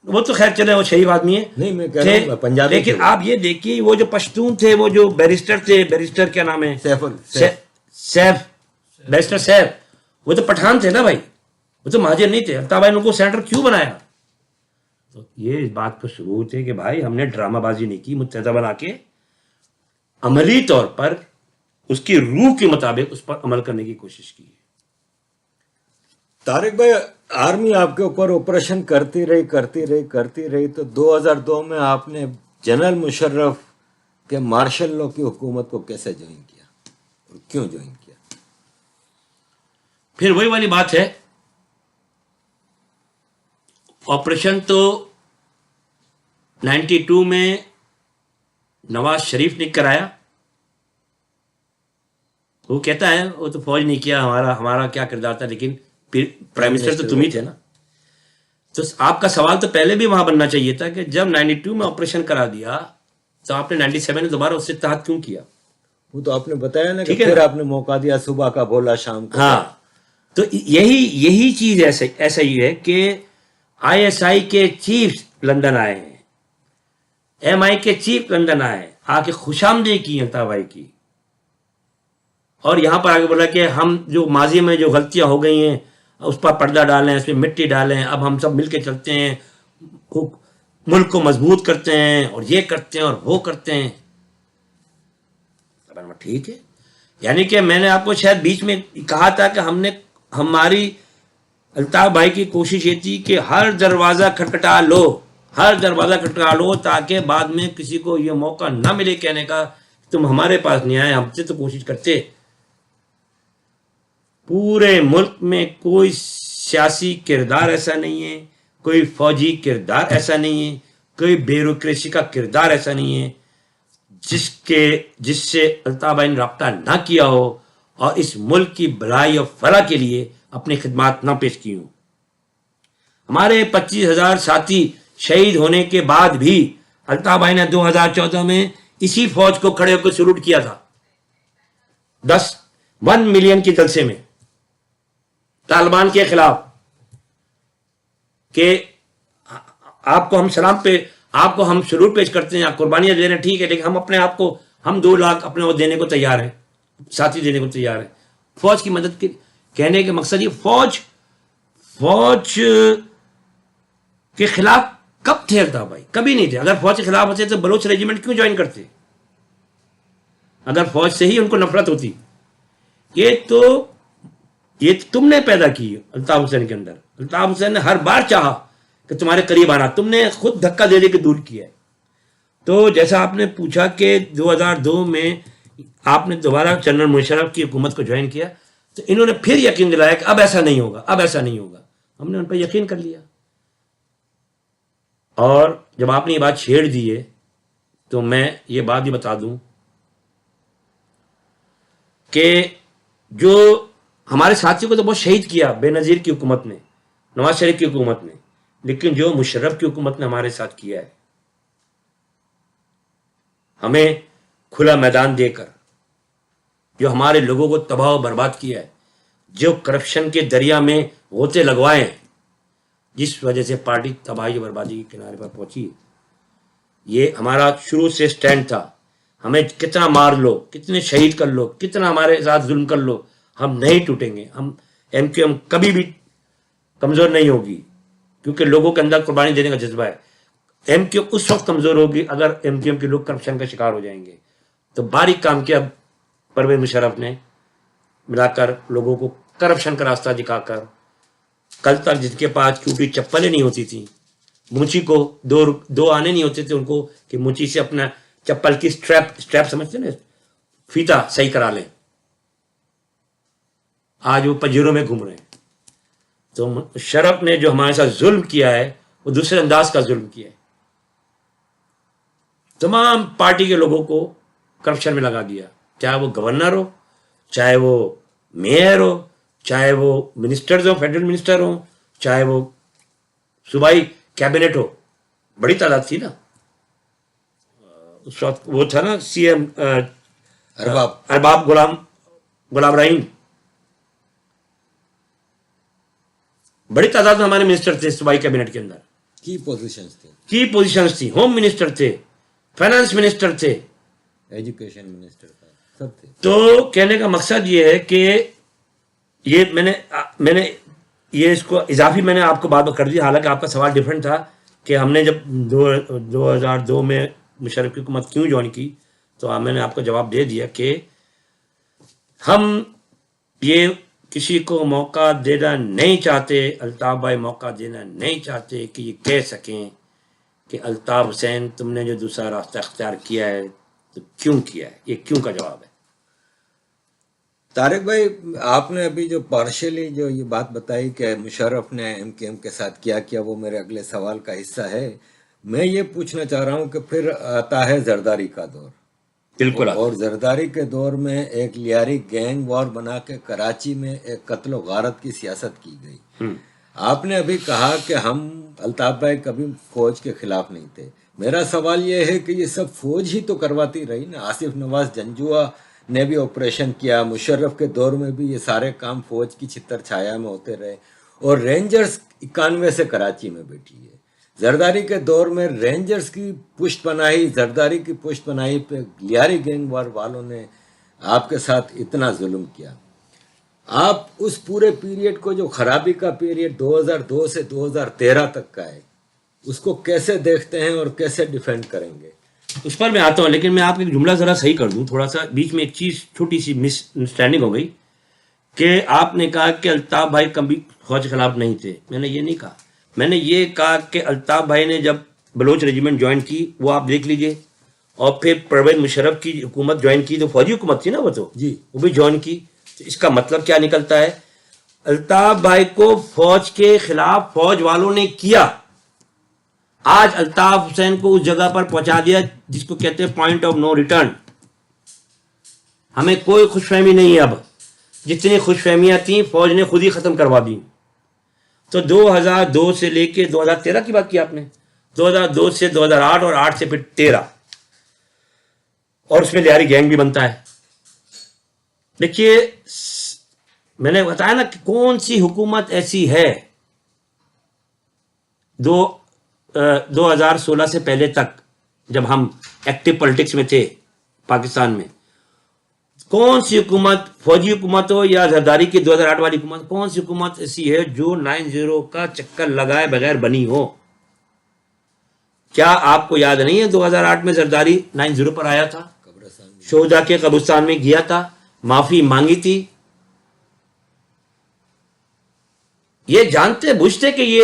وہ تو خیر چلے وہ شریف آدمی ہے، نہیں میں کہہ رہا ہوں پنجابی، لیکن آپ یہ دیکھیے وہ جو پشتون تھے، وہ جو بیرسٹر تھے، بیرسٹر کیا نام ہے؟ سیف، بیرسٹر سیف، وہ تو پٹھان تھے نا بھائی، وہ تو مہاجر نہیں تھے. الطاف بھائی نے ان کو سینیٹر کیوں بنایا؟ تو یہ اس بات کا ثبوت ہے کہ بھائی ہم نے ڈرامہ بازی نہیں کی، متحدہ بنا کے عملی طور پر اس کی روح کے مطابق اس پر عمل کرنے کی کوشش کی ہے. طارق بھائی، آرمی آپ کے اوپر آپریشن کرتی رہی تو 2002 میں آپ نے جنرل مشرف کے مارشل لاء کی حکومت کو کیسے جوائن کیا اور کیوں جوائن کیا؟ پھر وہی والی بات ہے، آپریشن تو 92 میں نواز شریف نے کرایا. وہ کہتا ہے وہ تو فوج نہیں کیا، ہمارا کیا کردار تھا، لیکن پرائم منسٹر تو تم ہی تھے نا. تو آپ کا سوال تو پہلے بھی وہاں بننا چاہیے تھا کہ جب 92 میں آپریشن کرا دیا تو آپ نے 97 میں دوبارہ اس سے اتحاد کیوں کیا؟ وہ تو آپ نے بتایا نا کہ پھر آپ نے موقع دیا، صبح کا بولا شام کا. ہاں، تو یہی چیز ایسا ہی ہے کہ آئی ایس آئی کے چیف لندن آئے ہیں، ایم آئی کے چیف لندن آئے، آ کے خوش آمدید کی الطاف بھائی کی، اور یہاں پر آگے بولا کہ ہم جو ماضی میں جو غلطیاں ہو گئی ہیں اس پر پردہ ڈالیں، اس پہ مٹی ڈالیں، اب ہم سب مل کے چلتے ہیں، ملک کو مضبوط کرتے ہیں اور یہ کرتے ہیں اور وہ کرتے ہیں. ٹھیک ہے، یعنی کہ میں نے آپ کو شاید بیچ میں کہا تھا کہ ہماری الطاف بھائی کی کوشش یہ تھی کہ ہر دروازہ کھٹکھٹا لو تاکہ بعد میں کسی کو یہ موقع نہ ملے کہنے کا تم ہمارے پاس نہیں آئے، ہم سے تو کوشش کرتے. پورے ملک میں کوئی سیاسی کردار ایسا نہیں ہے، کوئی فوجی کردار ایسا نہیں ہے، کوئی بیوروکریسی کا کردار ایسا نہیں ہے جس سے الطاف بھائی نے رابطہ نہ کیا ہو اور اس ملک کی بھلائی اور فلاح کے لیے اپنی خدمات نہ پیش کی ہوں. ہمارے 25,000 ساتھی شہید ہونے کے بعد بھی الطاف بھائی نے 2014 میں اسی فوج کو کھڑے ہو کر سلوٹ کیا تھا 1 ملین کے جلسے میں طالبان کے خلاف، کہ آپ کو ہم سلام پہ آپ کو ہم سلوٹ پیش کرتے ہیں، آپ قربانیاں دے رہے ہیں، ٹھیک ہے، لیکن ہم اپنے آپ کو 2 لاکھ اپنے وہ دینے کو تیار ہیں، ساتھی دینے کو تیار ہیں فوج کی مدد کے. کہنے کے مقصد یہ فوج کے خلاف کب تھے الطاف بھائی؟ کبھی نہیں تھے. اگر فوج کے خلاف ہوتے تو بلوچ ریجیمنٹ کیوں جوائن کرتے؟ اگر فوج سے ہی ان کو نفرت ہوتی. یہ تم نے پیدا کی الطاف حسین کے اندر. الطاف حسین نے ہر بار چاہا کہ تمہارے قریب آنا، تم نے خود دھکا دے کے دور کیا ہے. تو جیسا آپ نے پوچھا کہ 2002 میں آپ نے دوبارہ جنرل مشرف کی حکومت کو جوائن کیا، تو انہوں نے پھر یقین دلایا کہ اب ایسا نہیں ہوگا، اب ایسا نہیں ہوگا. ہم نے ان پہ یقین کر لیا. اور جب آپ نے یہ بات چھیڑ دی ہے تو میں یہ بات بھی بتا دوں کہ جو ہمارے ساتھیوں کو تو بہت شہید کیا بے نظیر کی حکومت نے، نواز شریف کی حکومت نے، لیکن جو مشرف کی حکومت نے ہمارے ساتھ کیا ہے، ہمیں کھلا میدان دے کر، جو ہمارے لوگوں کو تباہ و برباد کیا ہے، جو کرپشن کے دریا میں غوطے لگوائے ہیں، جس وجہ سے پارٹی تباہی و بربادی کے کنارے پر پہنچی. یہ ہمارا شروع سے سٹینڈ تھا. ہمیں کتنا مار لو، کتنے شہید کر لو، کتنا ہمارے ساتھ ظلم کر لو، ہم نہیں ٹوٹیں گے. ہم ایم کیو ایم کبھی بھی کمزور نہیں ہوگی، کیونکہ لوگوں کے اندر قربانی دینے کا جذبہ ہے. ایم کیو اس وقت کمزور ہوگی اگر ایم کیو ایم کے لوگ کرپشن کا شکار ہو جائیں گے. تو باریک کام کیا پرویز مشرف نے، ملا کر لوگوں کو کرپشن کا راستہ دکھا کر. کل تک جن کے پاس ٹوٹی چپلیں نہیں ہوتی تھیں، مونچی کو دو آنے نہیں ہوتے تھے ان کو کہ مونچی سے اپنا چپل کی سٹریپ سمجھتے نا، فیتا صحیح کرا لیں، آج وہ پنجیروں میں گھوم رہے ہیں. تو مشرف نے جو ہمارے ساتھ ظلم کیا ہے وہ دوسرے انداز کا ظلم کیا ہے. تمام پارٹی کے لوگوں کو کرپشن میں لگا دیا، چاہے وہ گورنر ہو، چاہے وہ میئر ہو، چاہے وہ منسٹرز ہوں، فیڈرل منسٹر ہوں، چاہے وہ صوبائی کیبنٹ ہو. بڑی تعداد تھی نا اس وقت. وہ تھا نا سی ایم ارباب غلام رحیم، بڑی تعداد میں ہمارے منسٹر تھے صوبائی کیبنٹ کے اندر. کی پوزیشنز تھیں. ہوم منسٹر تھے، فائنانس منسٹر تھے، ایجوکیشن منسٹر تھا، سب تھے. تو کہنے کا مقصد یہ ہے کہ یہ میں نے یہ اس کو اضافی میں نے آپ کو بات کر دی. حالانکہ آپ کا سوال ڈیفرنٹ تھا کہ ہم نے جب 2002 میں مشرف کی حکومت کیوں جوائن کی، تو میں نے آپ کو جواب دے دیا کہ ہم یہ کسی کو موقع دینا نہیں چاہتے، الطاف بھائی موقع دینا نہیں چاہتے کہ یہ کہہ سکیں کہ الطاف حسین تم نے جو دوسرا راستہ اختیار کیا ہے تو کیوں کیا ہے. یہ کیوں کا جواب ہے. طارق بھائی، آپ نے ابھی جو پارشلی جو یہ بات بتائی کہ مشرف نے ایم کیو ایم کے ساتھ کیا وہ میرے اگلے سوال کا حصہ ہے. میں یہ پوچھنا چاہ رہا ہوں کہ پھر آتا ہے زرداری کا دور. بالکل. اور زرداری کے دور میں ایک لیاری گینگ وار بنا کے کراچی میں ایک قتل و غارت کی سیاست کی گئی. آپ نے ابھی کہا کہ ہم الطاف بھائی کبھی فوج کے خلاف نہیں تھے. میرا سوال یہ ہے کہ یہ سب فوج ہی تو کرواتی رہی نا. آصف نواز جنجوعہ نے بھی آپریشن کیا، مشرف کے دور میں بھی یہ سارے کام فوج کی چھتر چھایا میں ہوتے رہے، اور رینجرز 91 سے کراچی میں بیٹھی ہے. زرداری کے دور میں رینجرز کی پشت پناہی، زرداری کی پشت پناہی پہ لیاری گینگ وار والوں نے آپ کے ساتھ اتنا ظلم کیا. آپ اس پورے پیریڈ کو جو خرابی کا پیریڈ 2002 سے 2013 تک کا ہے، اس کو کیسے دیکھتے ہیں اور کیسے ڈیفینڈ کریں گے؟ اس پر میں آتا ہوں، لیکن میں آپ ایک جملہ ذرا صحیح کر دوں. تھوڑا سا بیچ میں ایک چیز چھوٹی سی مس انڈرسٹینڈنگ ہو گئی کہ آپ نے کہا کہ الطاف بھائی کبھی فوج کے خلاف نہیں تھے. میں نے یہ نہیں کہا. میں نے یہ کہا کہ الطاف بھائی نے جب بلوچ ریجیمنٹ جوائن کی، وہ آپ دیکھ لیجئے، اور پھر پرویز مشرف کی حکومت جوائن کی تو فوجی حکومت تھی نا وہ تو جی، وہ بھی جوائن کی. تو اس کا مطلب کیا نکلتا ہے؟ الطاف بھائی کو فوج کے خلاف فوج والوں نے کیا. آج الطاف حسین کو اس جگہ پر پہنچا دیا جس کو کہتے ہیں پوائنٹ آف نو ریٹرن. ہمیں کوئی خوش فہمی نہیں ہے. اب جتنی خوش فہمیاں تھیں فوج نے خود ہی ختم کروا دی. تو 2002 سے لے کے 2013 کی بات کی آپ نے، 2002 سے 2008 اور 8 سے پھر 13، اور اس میں لیاری گینگ بھی بنتا ہے. دیکھیے میں نے بتایا نا کہ کون سی حکومت ایسی ہے 2016 سے پہلے تک جب ہم ایکٹیو پولیٹکس میں تھے پاکستان میں، کون سی حکومت، فوجی حکومت ہو یا زرداری کی 2008 والی حکومت، کون سی حکومت ایسی ہے جو 90 کا چکر لگائے بغیر بنی ہو؟ کیا آپ کو یاد نہیں ہے 2008 میں زرداری 90 پر آیا تھا، شہداء کے قبرستان میں گیا تھا، معافی مانگی تھی؟ یہ جانتے بوجھتے کہ یہ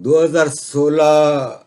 2016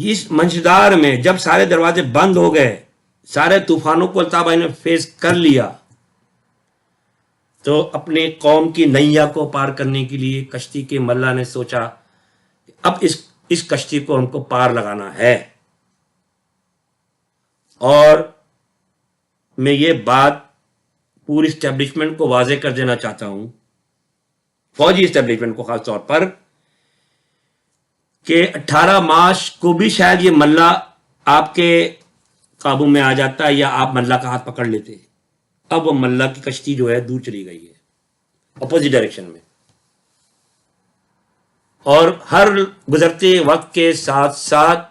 اس منشدار میں جب سارے دروازے بند ہو گئے، سارے طوفانوں کو الطاف بھائی نے فیس کر لیا، تو اپنے قوم کی نیا کو پار کرنے کے لیے کشتی کے ملا نے سوچا کہ اب اس کشتی کو ہم کو پار لگانا ہے. اور میں یہ بات پوری اسٹیبلشمنٹ کو واضح کر دینا چاہتا ہوں، فوجی اسٹیبلشمنٹ کو خاص طور پر، کہ 18 مارچ کو بھی شاید یہ ملا آپ کے قابو میں آ جاتا یا آپ ملا کا ہاتھ پکڑ لیتے. اب وہ ملا کی کشتی جو ہے دور چلی گئی ہے اپوزٹ ڈائریکشن میں، اور ہر گزرتے وقت کے ساتھ ساتھ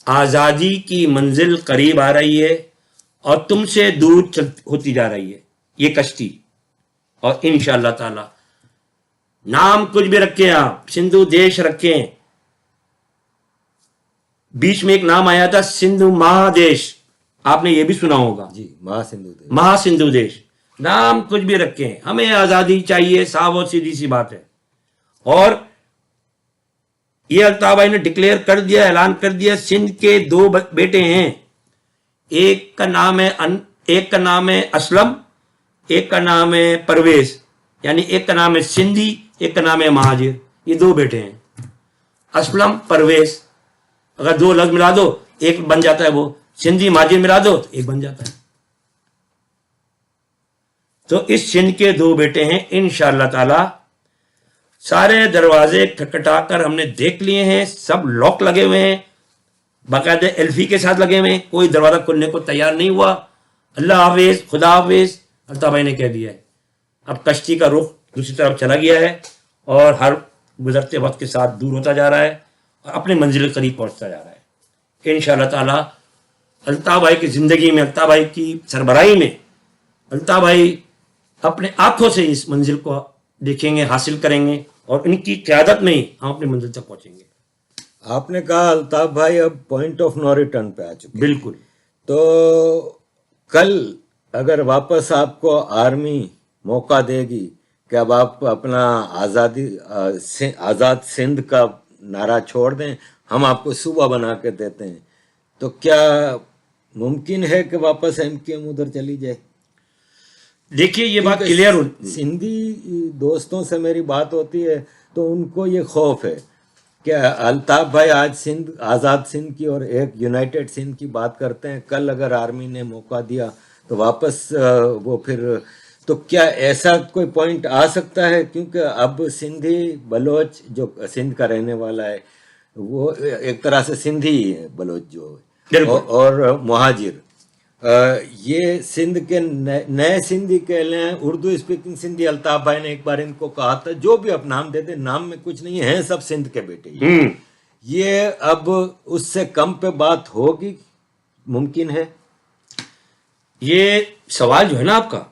آزادی کی منزل قریب آ رہی ہے اور تم سے دور ہوتی جا رہی ہے یہ کشتی. اور انشاءاللہ تعالی نام کچھ بھی رکھیں، آپ سندھو دیش رکھیں، بیچ میں ایک نام آیا تھا سندھو مہادیش، آپ نے یہ بھی سنا ہوگا. جی، مہا سندھو دیش. مہا سندھو دیش، نام کچھ بھی رکھیں، ہمیں آزادی چاہیے، صاف اور سیدھی سی بات ہے. اور یہ الطاف بھائی نے ڈکلیئر کر دیا، اعلان کر دیا. سندھ کے 2 بیٹے ہیں، ایک کا نام ہے اسلم، ایک کا نام ہے پرویز، یعنی ایک کا نام ہے سندھی، ایک کا نام ہے مہاجر. یہ 2 بیٹے ہیں، اسلم پرویز. اگر 2 لفظ ملا دو ایک بن جاتا ہے، وہ سندھی مہاجر ملا دو تو ایک بن جاتا ہے. تو اس سندھ کے 2 بیٹے ہیں. انشاءاللہ تعالی سارے دروازے کھٹکھٹا کر ہم نے دیکھ لیے ہیں، سب لاک لگے ہوئے ہیں، باقاعدہ ایلفی کے ساتھ لگے ہوئے ہیں، کوئی دروازہ کھلنے کو تیار نہیں ہوا. اللہ حافظ، خدا حافظ الطاف بھائی نے کہہ دیا ہے. اب کشتی کا رخ دوسری طرف چلا گیا ہے اور ہر گزرتے وقت کے ساتھ دور ہوتا جا رہا ہے اور اپنے منزل کے قریب پہنچتا جا رہا ہے. انشاءاللہ تعالی الطاف بھائی کی زندگی میں، الطاف بھائی کی سربراہی میں، الطاف بھائی اپنے آنکھوں سے اس منزل کو دیکھیں گے، حاصل کریں گے، اور ان کی قیادت میں ہی ہم اپنی منزل تک پہنچیں گے. آپ نے کہا الطاف بھائی اب پوائنٹ آف نو ریٹرن پہ آ چکے ہیں. بالکل. تو کل اگر واپس آپ کو آرمی موقع دے گی کہ اب آپ اپنا آزاد سندھ کا نعرہ چھوڑ دیں، ہم آپ کو صوبہ بنا کے دیتے ہیں، تو کیا ممکن ہے کہ واپس ایم کیو ایم ادھر چلی جائے؟ دیکھیے یہ بات کلیئر ہو. سندھی دوستوں سے میری بات ہوتی ہے تو ان کو یہ خوف ہے کہ الطاف بھائی آج آزاد سندھ کی اور ایک یونائٹڈ سندھ کی بات کرتے ہیں، کل اگر آرمی نے موقع دیا تو واپس وہ پھر، تو کیا ایسا کوئی پوائنٹ آ سکتا ہے؟ کیونکہ اب سندھی بلوچ جو سندھ کا رہنے والا ہے وہ ایک طرح سے سندھی ہی ہے، بلوچ جو ہے اور مہاجر، یہ سندھ کے نئے سندھی کہہ لیں، اردو اسپیکنگ سندھی. الطاف بھائی نے ایک بار ان کو کہا تھا جو بھی اب نام دے دے، نام میں کچھ نہیں ہے، سب سندھ کے بیٹے ہی. یہ اب اس سے کم پہ بات ہوگی، ممکن ہے؟ یہ سوال جو ہے نا آپ کا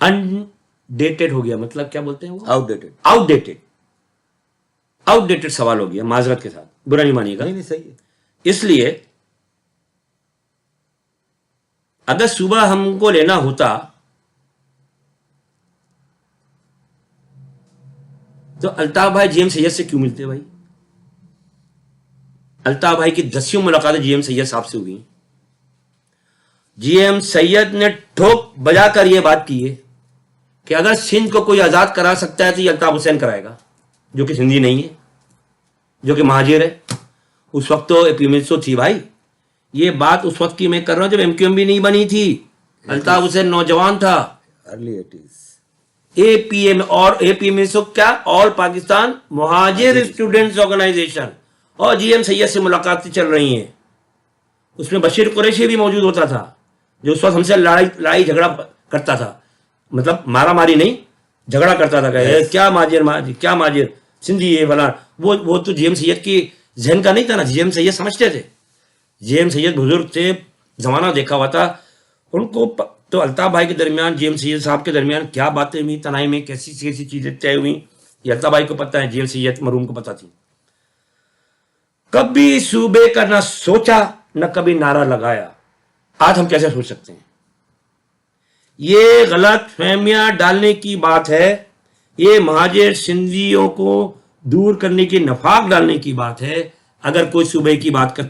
ان ڈیٹڈ ہو گیا، مطلب کیا بولتے ہیں وہ؟ آؤٹ ڈیٹڈ سوال ہو گیا، معذرت کے ساتھ، برا نہیں مانیے گا. نہیں صحیح ہے. اس لیے اگر صوبہ ہم کو لینا ہوتا تو الطاف بھائی جی ایم سید سے کیوں ملتے بھائی؟ الطاف بھائی کی 10 ملاقاتیں جی ایم سید صاحب سے ہوئی. جی ایم سید نے ٹھوک بجا کر یہ بات کی ہے کہ اگر سندھ کو کوئی آزاد کرا سکتا ہے تو یہ الطاف حسین کرائے گا، جو کہ سندھی نہیں ہے، جو کہ مہاجر ہے. اس وقت تو اے پی ایم تھی بھائی، یہ بات اس وقت کی میں کر رہا ہوں جب ایم کیو ایم بھی نہیں بنی تھی. الطاف حسین نوجوان تھا. Early 80s. اے پی ایم اور اے پی ایم کیا، آل پاکستان مہاجر اسٹوڈنٹس آرگنائزیشن، اور جی ایم سید سے ملاقاتیں چل رہی ہیں. اس میں بشیر قریشی بھی موجود ہوتا تھا جو اس وقت ہم سے لڑائی جھگڑا کرتا تھا، مطلب مارا ماری نہیں، جھگڑا کرتا تھا کہ کیا ماجر سندھی ہے فلاں. وہ تو جی ایم سید کی ذہن کا نہیں تھا نا. جی ایم سید سمجھتے تھے، جی ایم سید بزرگ تھے، زمانہ دیکھا ہوا تھا ان کو. تو الطاف بھائی کے درمیان جی ایم سید صاحب کے درمیان کیا باتیں ہوئی تنہائی میں، کیسی چیزیں طے ہوئی، یہ الطاف بھائی کو پتہ ہے، جی ایم سید مرحوم کو پتہ تھی. کبھی صوبے کا نہ سوچا نہ کبھی نعرہ لگایا. آج ہم کیسے سوچ سکتے ہیں؟ یہ غلط فہمیاں ڈالنے کی بات ہے. یہ مہاجر سندھیوں کو دور کرنے کی نفاق ڈالنے کی بات ہے. اگر کوئی صوبے کی بات کر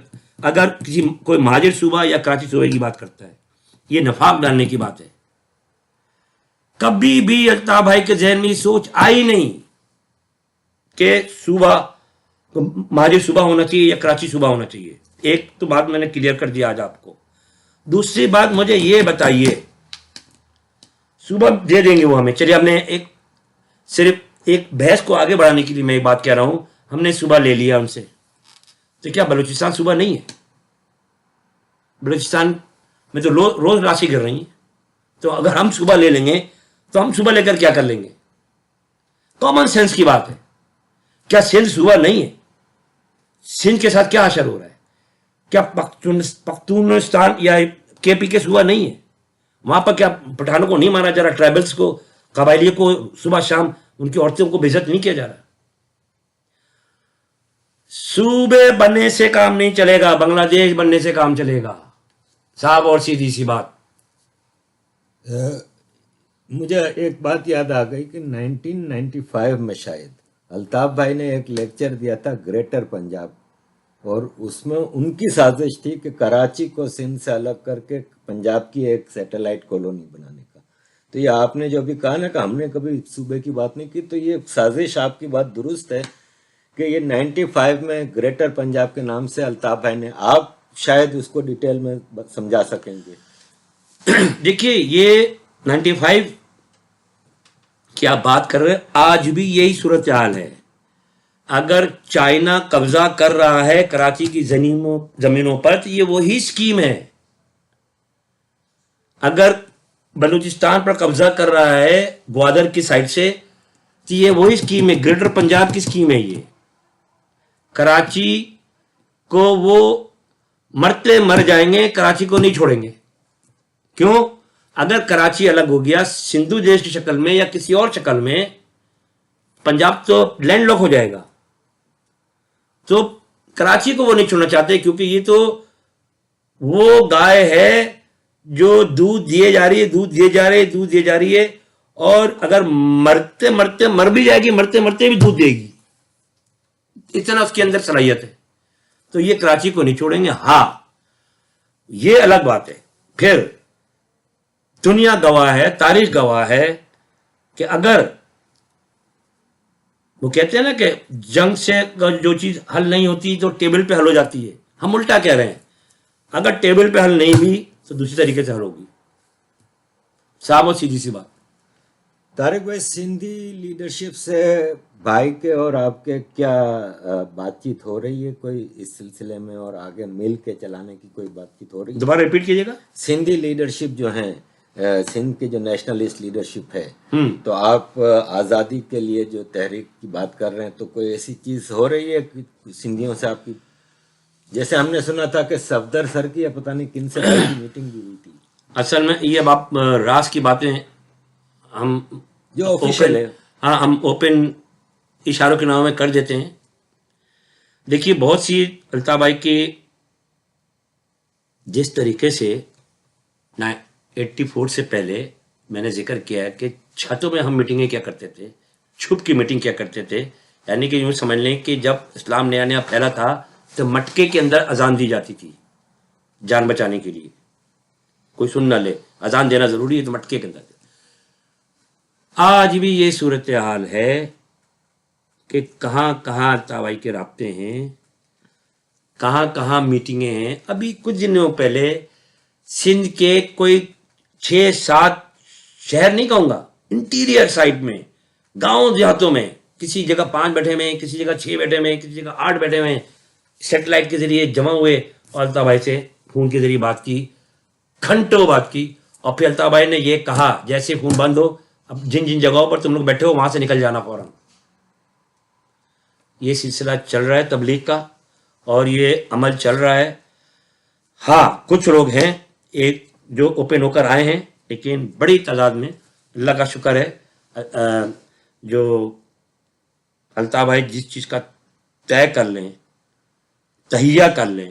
اگر کوئی مہاجر صوبہ یا کراچی صوبے کی بات کرتا ہے, یہ نفاق ڈالنے کی بات ہے. کبھی بھی الطاف بھائی کے ذہن میں یہ سوچ آئی نہیں کہ صوبہ مہاجر صوبہ ہونا چاہیے یا کراچی صوبہ ہونا چاہیے. ایک تو بات میں نے کلیئر کر دیا آج آپ کو. دوسری بات مجھے یہ بتائیے, صوبہ دے دیں گے وہ ہمیں, چلیے ہم نے صرف ایک بحث کو آگے بڑھانے کے لیے میں یہ بات کہہ رہا ہوں, ہم نے صوبہ لے لیا ان سے, تو کیا بلوچستان صوبہ نہیں ہے؟ بلوچستان میں تو روز راشی گر رہی ہیں. تو اگر ہم صوبہ لے لیں گے تو ہم صوبہ لے کر کیا کر لیں گے؟ کامن سینس کی بات ہے. کیا سندھ صوبہ نہیں ہے؟ سندھ کے ساتھ کیا حشر ہو رہا ہے؟ کیا پختونستان یا کے پی کے صوبہ نہیں ہے؟ وہاں پر کیا پٹھانوں کو نہیں مارا جا رہا, ٹرائبلز کو, قبائلیوں کو صبح شام ان کی عورتوں کو بے عزت نہیں کیا جا رہا؟ صوبے بننے سے کام نہیں چلے گا, بنگلہ دیش بننے سے کام چلے گا صاحب. اور سیدھی سی بات, مجھے ایک بات یاد آ گئی کہ 1995 میں شاید الطاف بھائی نے ایک لیکچر دیا تھا گریٹر پنجاب, اور اس میں ان کی سازش تھی کہ کراچی کو سندھ سے الگ کر کے پنجاب کی ایک سیٹلائٹ کالونی بنانے کا. تو یہ آپ نے جو بھی کہا نا کہ ہم نے کبھی صوبے کی بات نہیں کی, تو یہ سازش آپ کی بات درست ہے کہ یہ 95 میں گریٹر پنجاب کے نام سے الطاف بھائی نے, آپ شاید اس کو ڈیٹیل میں سمجھا سکیں گے. دیکھیے یہ 95 کی آپ بات کر رہے ہیں, آج بھی یہی صورتحال ہے. اگر چائنا قبضہ کر رہا ہے کراچی کی زمینوں پر تو یہ وہی اسکیم ہے. اگر بلوچستان پر قبضہ کر رہا ہے گوادر کی سائڈ سے تو یہ وہی اسکیم ہے, گریٹر پنجاب کی اسکیم ہے. یہ کراچی کو وہ مرتے مر جائیں گے, کراچی کو نہیں چھوڑیں گے. کیوں؟ اگر کراچی الگ ہو گیا سندھو دیش کی شکل میں یا کسی اور شکل میں, پنجاب تو لینڈ لاک ہو جائے گا. تو کراچی کو وہ نہیں چھوڑنا چاہتے, کیونکہ یہ تو وہ گائے ہے جو دودھ دیے جا رہی ہے, دودھ دیے جا رہی ہے, اور اگر مرتے مرتے مر بھی جائے گی, مرتے مرتے بھی دودھ دے گی, اتنا اس کے اندر صلاحیت ہے. تو یہ کراچی کو نہیں چھوڑیں گے. ہاں یہ الگ بات ہے. پھر دنیا گواہ ہے, تاریخ گواہ ہے کہ اگر وہ کہتے ہیں نا کہ جنگ سے جو چیز حل نہیں ہوتی تو ٹیبل پہ حل ہو جاتی ہے, ہم الٹا کہہ رہے ہیں, اگر ٹیبل پہ حل نہیں ہوئی تو دوسری طریقے سے حل ہوگی. صاحب اور سیدھی سی بات. طارق بھائی, سندھی لیڈرشپ سے بھائی کے اور آپ کے کیا بات چیت ہو رہی ہے کوئی اس سلسلے میں, اور آگے مل کے چلانے کی کوئی بات چیت ہو رہی ہے؟ دوبارہ ریپیٹ کیجیے گا. سندھی لیڈرشپ جو ہیں, سندھ کی جو نیشنلسٹ لیڈرشپ ہے, تو آپ آزادی کے لیے جو تحریک کی بات کر رہے ہیں, تو کوئی ایسی چیز ہو رہی ہے کہ سندھیوں سے آپ کی, جیسے ہم نے سنا تھا کہ صفدر سر کی یا پتہ نہیں کن سے میٹنگ بھی ہوئی تھی. اصل میں یہ اب آپ راز کی باتیں ہم جو آفیشیل ہے, ہاں ہم اوپن اشاروں کے نام میں کر دیتے ہیں. دیکھیے بہت سی الطاف بھائی کی جس طریقے سے 84 سے پہلے میں نے ذکر کیا ہے کہ چھتوں میں ہم میٹنگیں کیا کرتے تھے, چھپ کی میٹنگ کیا کرتے تھے. یعنی کہ یوں سمجھ لیں کہ جب اسلام نیا نیا پھیلا تھا تو مٹکے کے اندر اذان دی جاتی تھی جان بچانے کے لیے, کوئی سن نہ لے, اذان دینا ضروری ہے تو مٹکے کے اندر. آج بھی یہ صورتحال ہے کہ کہاں کہاں الطاف بھائی کے رابطے ہیں, کہاں کہاں میٹنگیں ہیں. ابھی کچھ دنوں پہلے سندھ کے کوئی 6-7 شہر نہیں کہوں گا, انٹیریئر سائڈ میں, گاؤں دیہاتوں میں, کسی جگہ 5 بیٹھے میں, کسی جگہ 6 بیٹھے میں, کسی جگہ 8 بیٹھے میں, سیٹلائٹ کے ذریعے جمع ہوئے اور الطاف بھائی سے فون کے ذریعے بات کی, گھنٹوں بات کی. اور پھر الطاف بھائی نے یہ کہا جیسے فون بند ہو, اب جن جن جگہوں پر تم لوگ بیٹھے ہو وہاں سے نکل جانا فوراً. یہ سلسلہ چل رہا ہے تبلیغ کا, اور یہ عمل چل رہا ہے. ہاں کچھ لوگ ہیں ایک جو اوپن ہو کر آئے ہیں, لیکن بڑی تعداد میں اللہ کا شکر ہے جو الطاف بھائی جس چیز کا طے کر لیں, تہیہ کر لیں,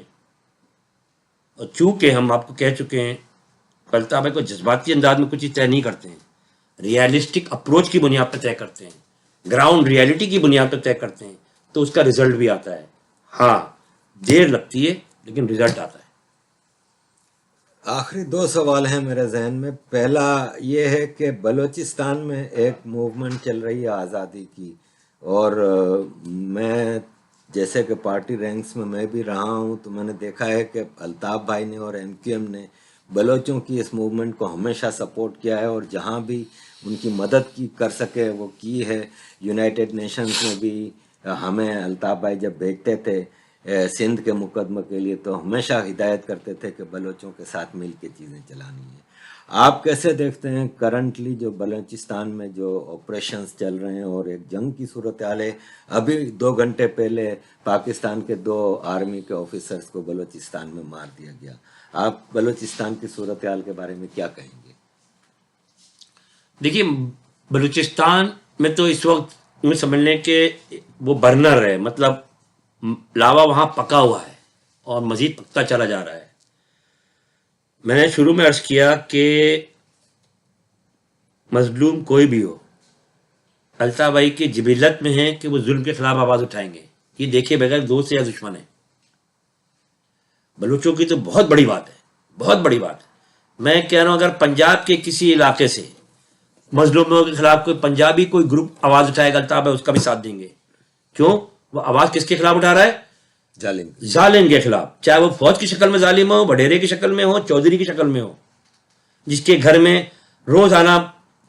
اور چونکہ ہم آپ کو کہہ چکے ہیں الطاف بھائی کو جذباتی انداز میں کچھ چیز طے نہیں کرتے ہیں, ریئلسٹک اپروچ کی بنیاد پہ طے کرتے ہیں. گراؤنڈ ریالٹی کی بنیاد پر طے کرتے ہیں تو اس کا رزلٹ بھی آتا ہے. ہاں دیر لگتی ہے لیکن رزلٹ آتا ہے. آخری دو سوال ہیں میرے ذہن میں. پہلا یہ ہے کہ بلوچستان میں ایک موومنٹ چل رہی ہے آزادی کی، اور میں جیسے کہ پارٹی رینکس میں میں بھی رہا ہوں تو میں نے دیکھا ہے کہ الطاف بھائی نے اور ایم کیو ایم نے بلوچوں کی اس موومنٹ کو ہمیشہ سپورٹ کیا ہے، اور جہاں بھی ان کی مدد کی کر سکے وہ کی ہے. یونائٹڈ نیشنز میں بھی ہمیں الطاف بھائی جب بھیجتے تھے سندھ کے مقدمے کے لیے تو ہمیشہ ہدایت کرتے تھے کہ بلوچوں کے ساتھ مل کے چیزیں چلانی ہیں. آپ کیسے دیکھتے ہیں کرنٹلی جو بلوچستان میں جو آپریشنز چل رہے ہیں اور ایک جنگ کی صورتحال ہے؟ ابھی 2 گھنٹے پہلے پاکستان کے 2 آرمی کے آفیسرز کو بلوچستان میں مار دیا گیا. آپ بلوچستان کی صورتحال کے بارے میں کیا کہیں گے؟ دیکھیے بلوچستان میں تو اس وقت یوں سمجھ لیں کہ وہ برنر ہے، مطلب لاوا وہاں پکا ہوا ہے اور مزید پکتا چلا جا رہا ہے. میں نے شروع میں عرض کیا کہ مظلوم کوئی بھی ہو، الطاف بھائی کی جبلت میں ہے کہ وہ ظلم کے خلاف آواز اٹھائیں گے، یہ دیکھے بغیر دوست یا دشمن ہے. بلوچوں کی تو بہت بڑی بات ہے، بہت بڑی بات ہے. میں کہہ رہا ہوں اگر پنجاب کے کسی علاقے سے مظلوموں کے خلاف کوئی پنجابی کوئی گروپ آواز اٹھائے گا الطاف بھائی اس کا بھی ساتھ دیں گے. کیوں؟ وہ آواز کس کے خلاف اٹھا رہا ہے؟ ظالم کے خلاف، چاہے وہ فوج کی شکل میں ظالم ہو، وڈیرے کی شکل میں ہو، چودھری کی شکل میں ہو، جس کے گھر میں روزانہ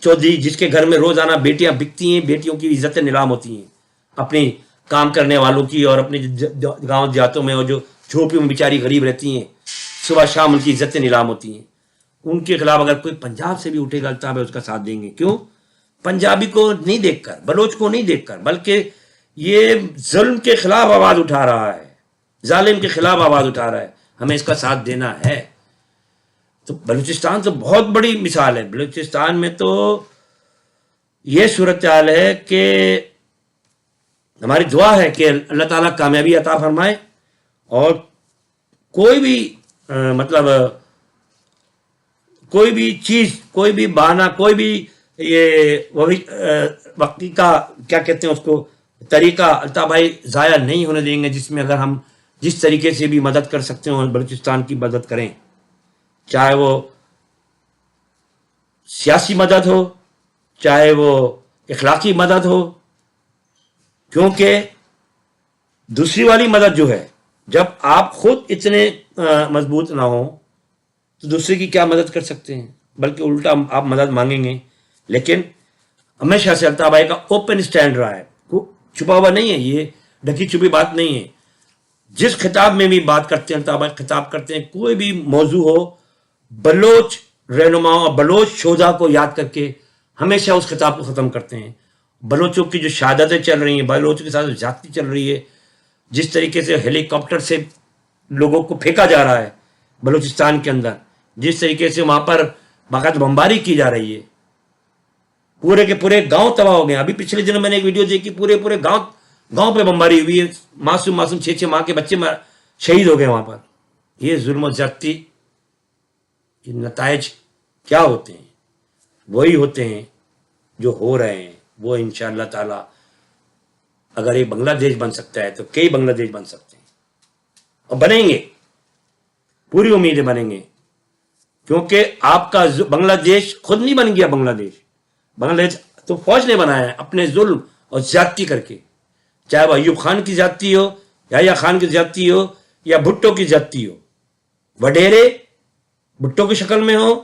چودھری، جس کے گھر میں روزانہ بیٹیاں بکتی ہیں، بیٹیوں کی عزتیں نیلام ہوتی ہیں اپنی کام کرنے والوں کی، اور اپنے گاؤں دیہاتوں میں اور جو جھوپڑیوں میں بیچاری غریب رہتی ہیں صبح شام ان کی عزتیں نیلام ہوتی ہیں. ان کے خلاف اگر کوئی پنجاب سے بھی اٹھے گا الطاف بھائی اس کا ساتھ دیں گے. کیوں؟ پنجابی کو نہیں دیکھ کر، بلوچ کو نہیں دیکھ کر، بلکہ یہ ظلم کے خلاف آواز اٹھا رہا ہے، ظالم کے خلاف آواز اٹھا رہا ہے، ہمیں اس کا ساتھ دینا ہے. تو بلوچستان تو بہت بڑی مثال ہے. بلوچستان میں تو یہ صورتحال ہے کہ ہماری دعا ہے کہ اللہ تعالیٰ کامیابی عطا فرمائے، اور کوئی بھی مطلب کوئی بھی چیز، کوئی بھی بہانہ، کوئی بھی یہ وہی وقتی کا کیا کہتے ہیں اس کو طریقہ الطاف بھائی ضائع نہیں ہونے دیں گے، جس میں اگر ہم جس طریقے سے بھی مدد کر سکتے ہوں بلوچستان کی مدد کریں، چاہے وہ سیاسی مدد ہو، چاہے وہ اخلاقی مدد ہو. کیونکہ دوسری والی مدد جو ہے، جب آپ خود اتنے مضبوط نہ ہوں تو دوسرے کی کیا مدد کر سکتے ہیں، بلکہ الٹا آپ مدد مانگیں گے. لیکن ہمیشہ سے الطاف بھائی کا اوپن سٹینڈ رہا ہے، چھپا ہوا نہیں ہے، یہ ڈھکی چھپی بات نہیں ہے. جس خطاب میں بھی بات کرتے ہیں الطاف بھائی خطاب کرتے ہیں، کوئی بھی موضوع ہو، بلوچ رہنماؤں اور بلوچ شہداء کو یاد کر کے ہمیشہ اس خطاب کو ختم کرتے ہیں. بلوچوں کی جو شہادتیں چل رہی ہیں، بلوچوں کے ساتھ زیادتی چل رہی ہے، جس طریقے سے ہیلی کاپٹر سے لوگوں کو پھینکا جا رہا ہے بلوچستان کے اندر، جس طریقے سے وہاں پر باقاعدہ بمباری کی جا رہی ہے، پورے کے پورے گاؤں تباہ ہو گئے. ابھی پچھلے دنوں میں نے ایک ویڈیو دیکھی، پورے گاؤں پہ بمباری ہوئی ہے، معصوم 6 ماہ کے بچے شہید ہو گئے وہاں پر. یہ ظلم و زیادتی کے نتائج کیا ہوتے ہیں؟ وہی ہوتے ہیں جو ہو رہے ہیں. وہ انشاءاللہ تعالی اگر یہ بنگلہ دیش بن سکتا ہے تو کئی بنگلہ دیش بن سکتے ہیں، اور بنیں گے، پوری امیدیں بنیں گے. کیونکہ آپ کا بنگلہ دیش خود نہیں بن گیا. بنگلہ دیش تو فوج نے بنایا ہے اپنے ظلم اور زیادتی کر کے، چاہے وہ ایوب خان کی زیادتی ہو، یا خان کی زیادتی ہو، یا بھٹو کی زیادتی ہو. وڈیرے بھٹو کی شکل میں ہو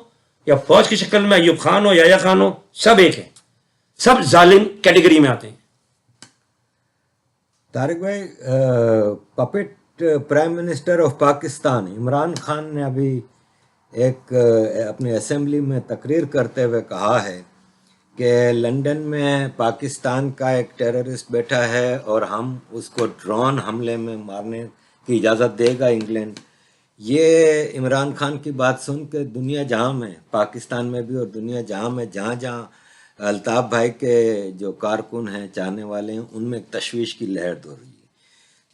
یا فوج کی شکل میں ایوب خان ہو یا خان ہو، سب ایک ہیں، سب ظالم کیٹیگری میں آتے ہیں. طارق بھائی، puppet prime minister of Pakistan Imran Khan نے ابھی ایک اپنی اسمبلی میں تقریر کرتے ہوئے کہا ہے کہ لندن میں پاکستان کا ایک ٹیررسٹ بیٹھا ہے اور ہم اس کو ڈرون حملے میں مارنے کی اجازت دے گا انگلینڈ. یہ عمران خان کی بات سن کے دنیا جہاں میں، پاکستان میں بھی اور دنیا جہاں میں، جہاں الطاف بھائی کے جو کارکن ہیں، چاہنے والے ہیں، ان میں ایک تشویش کی لہر دور رہی ہے.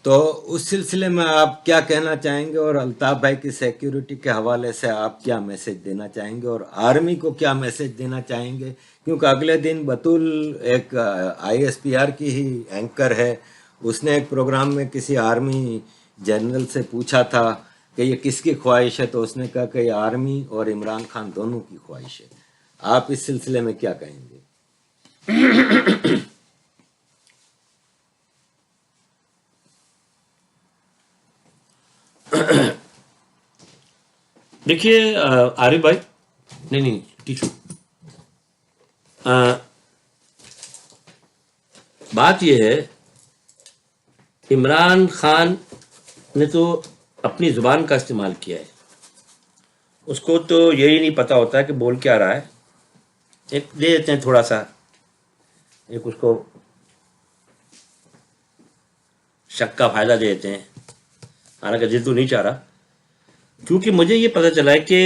تو اس سلسلے میں آپ کیا کہنا چاہیں گے، اور الطاف بھائی کی سیکیورٹی کے حوالے سے آپ کیا میسج دینا چاہیں گے، اور آرمی کو کیا میسج دینا چاہیں گے کیونکہ اگلے دن بطول ایک ISPR کی ہی اینکر ہے، اس نے ایک پروگرام میں کسی آرمی جنرل سے پوچھا تھا کہ یہ کس کی خواہش ہے، تو اس نے کہا کہ یہ آرمی اور عمران خان دونوں کی خواہش ہے. آپ اس سلسلے میں کیا کہیں گے؟ دیکھیے عارف بھائی، نہیں ٹھیک، بات یہ ہے، عمران خان نے تو اپنی زبان کا استعمال کیا ہے، اس کو تو یہی نہیں پتا ہوتا ہے کہ بول کیا رہا ہے. ایک دے دیتے ہیں تھوڑا سا، ایک اس کو شک کا فائدہ دے دیتے ہیں، حالانکہ دل تو نہیں چاہ رہا. کیونکہ مجھے یہ پتہ چلا ہے کہ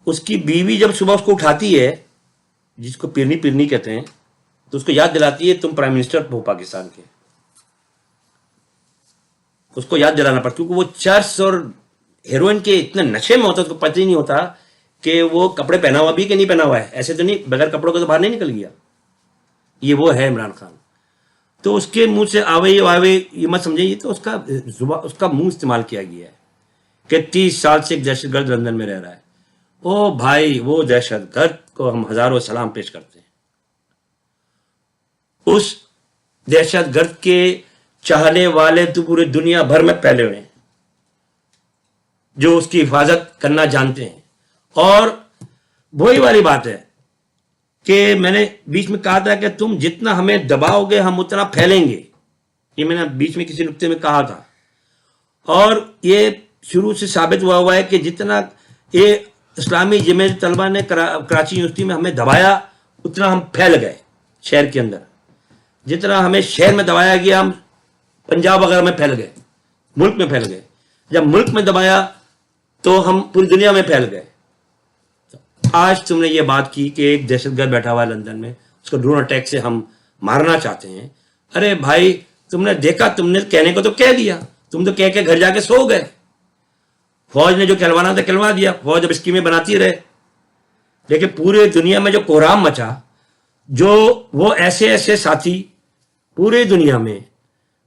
اس کی بیوی جب صبح اس کو اٹھاتی ہے، جس کو پیرنی پیرنی کہتے ہیں، تو اس کو یاد دلاتی ہے تم پرائم منسٹر ہو پاکستان کے. اس کو یاد دلانا پڑتا، کیونکہ وہ چرس اور ہیروئن کے اتنے نشے میں ہوتا ہے، اس کو پتہ ہی نہیں ہوتا کہ وہ کپڑے پہنا ہوا بھی کہ نہیں پہنا ہوا ہے. ایسے تو نہیں، بغیر کپڑوں کے تو باہر نہیں نکل گیا. یہ وہ ہے عمران خان. تو اس کے منہ سے آوے یہ مت سمجھے، یہ تو اس کا منہ استعمال کیا گیا ہے کہ 30 سال سے ایک دہشت گرد لندن میں رہ رہا ہے. او بھائی، وہ دہشت گرد کو ہم ہزاروں سلام پیش کرتے ہیں. اس دہشت گرد کے چاہنے والے تو پورے دنیا بھر میں پھیلے ہوئے ہیں جو اس کی حفاظت کرنا جانتے ہیں. اور وہی والی بات ہے کہ میں نے بیچ میں کہا تھا کہ تم جتنا ہمیں دباؤ گے ہم اتنا پھیلیں گے. یہ میں نے بیچ میں کسی نقطے میں کہا تھا، اور یہ شروع سے ثابت ہوا ہے کہ جتنا یہ اسلامی جمعیت طلبہ نے کراچی یونیورسٹی میں ہمیں دبایا، اتنا ہم پھیل گئے شہر کے اندر. جتنا ہمیں شہر میں دبایا گیا، ہم پنجاب وغیرہ میں پھیل گئے، ملک میں پھیل گئے. جب ملک میں دبایا تو ہم پوری دنیا میں پھیل گئے. آج تم نے یہ بات کی کہ ایک دہشت گرد بیٹھا ہوا ہے لندن میں، اس کو ڈرون اٹیک سے ہم مارنا چاہتے ہیں. ارے بھائی، تم نے دیکھا، تم نے کہنے کو تو کہہ دیا، تم تو کہہ کے گھر جا کے سو گئے. فوج نے جو کہلوانا تھا کہلوا دیا، فوج اب اسکیمیں بناتی رہے. لیکن پورے دنیا میں جو کوہرام مچا، جو وہ ایسے ساتھی پورے دنیا میں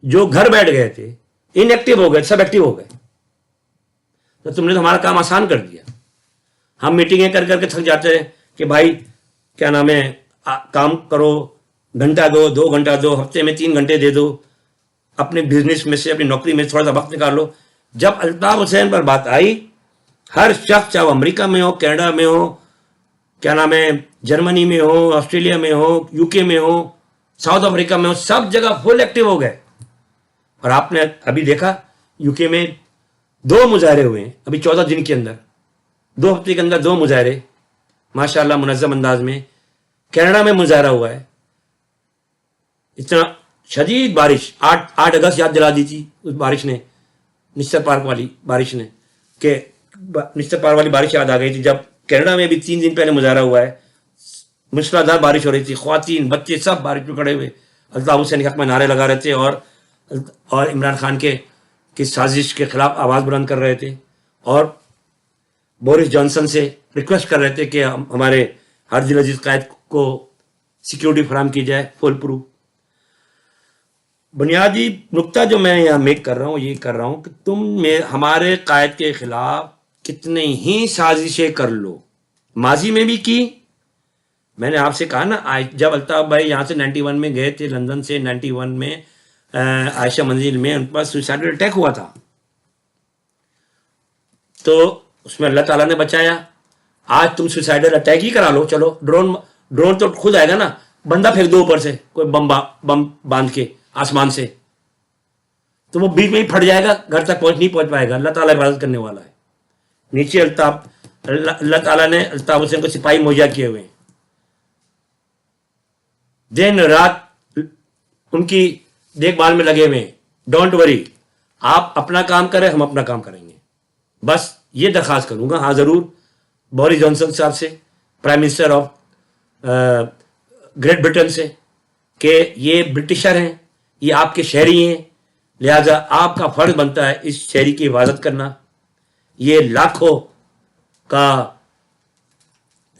جو گھر بیٹھ گئے تھے، ان ایکٹیو ہو گئے، سب ایکٹیو ہو گئے. تو تم نے تو ہمارا کام آسان کر دیا. ہم میٹنگیں کر کے تھک جاتے ہیں کہ بھائی کیا نام ہے، کام کرو، گھنٹہ دو، 2 گھنٹہ دو، ہفتے میں 3 گھنٹے دے دو، اپنے بزنس میں سے، اپنی نوکری میں تھوڑا سا وقت نکال لو. جب الطاف حسین پر بات آئی، ہر شخص، چاہے وہ امریکہ میں ہو، کینیڈا میں ہو، کیا نام ہے، جرمنی میں ہو، آسٹریلیا میں ہو، UK میں ہو، ساؤتھ افریقہ میں ہو، سب جگہ فل ایکٹیو ہو گئے. اور آپ نے ابھی دیکھا UK میں 2 مظاہرے ہوئے ہیں ابھی 14 دن کے اندر، 2 ہفتے کے اندر 2 مظاہرے، ماشاءاللہ منظم انداز میں. کینیڈا میں مظاہرہ ہوا ہے، اتنا شدید بارش، 8 اگست یاد دلا دی تھی اس بارش نے، نشتر پارک والی بارش نے، کہ نشتر پارک والی بارش یاد آ گئی تھی. جب کینیڈا میں بھی 3 دن پہلے مظاہرہ ہوا ہے، مشکل دار بارش ہو رہی تھی، خواتین بچے سب بارش میں کھڑے ہوئے الطاف حسین کے حق میں نعرے لگا رہے تھے، اور عمران خان کی سازش کے خلاف آواز بلند کر رہے تھے، اور بورس جانسن سے ریکویسٹ کر رہے تھے کہ ہمارے ہر دل عزیز قائد کو سیکیورٹی فراہم کی جائے فل پروف. بنیادی نقطہ جو میں یہاں میک کر رہا ہوں، یہ کر رہا ہوں کہ تم ہمارے قائد کے خلاف کتنے ہی سازشیں کر لو، ماضی میں بھی کی. میں نے آپ سے کہا نا، جب الطاف بھائی یہاں سے 91 میں گئے تھے، لندن سے 91 میں عائشہ منزل میں ان پر سوسائڈل اٹیک ہوا تھا، تو اس میں اللہ تعالیٰ نے بچایا. آج تم سوسائڈل اٹیک ہی کرا لو، چلو ڈرون تو خود آئے گا نا، بندہ پھینک دو اوپر سے، کوئی بم باندھ کے آسمان سے، تو وہ بیچ میں ہی پھٹ جائے گا، گھر تک نہیں پہنچ پائے گا. اللہ تعالیٰ حفاظت کرنے والا ہے. نیچے اللہ تعالیٰ نے الطاف حسین کو سپاہی مہیا کیے ہوئے ہیں، دن رات ان کی دیکھ بھال میں لگے ہوئے ہیں. ڈونٹ وری، آپ اپنا کام کریں، ہم اپنا کام کریں گے. بس یہ درخواست کروں گا، ہاں ضرور، بورس جانسن صاحب سے، prime minister of Great Britain سے، کہ یہ برٹشر ہیں، یہ آپ کے شہری ہیں، لہذا آپ کا فرض بنتا ہے اس شہری کی حفاظت کرنا. یہ لاکھوں کا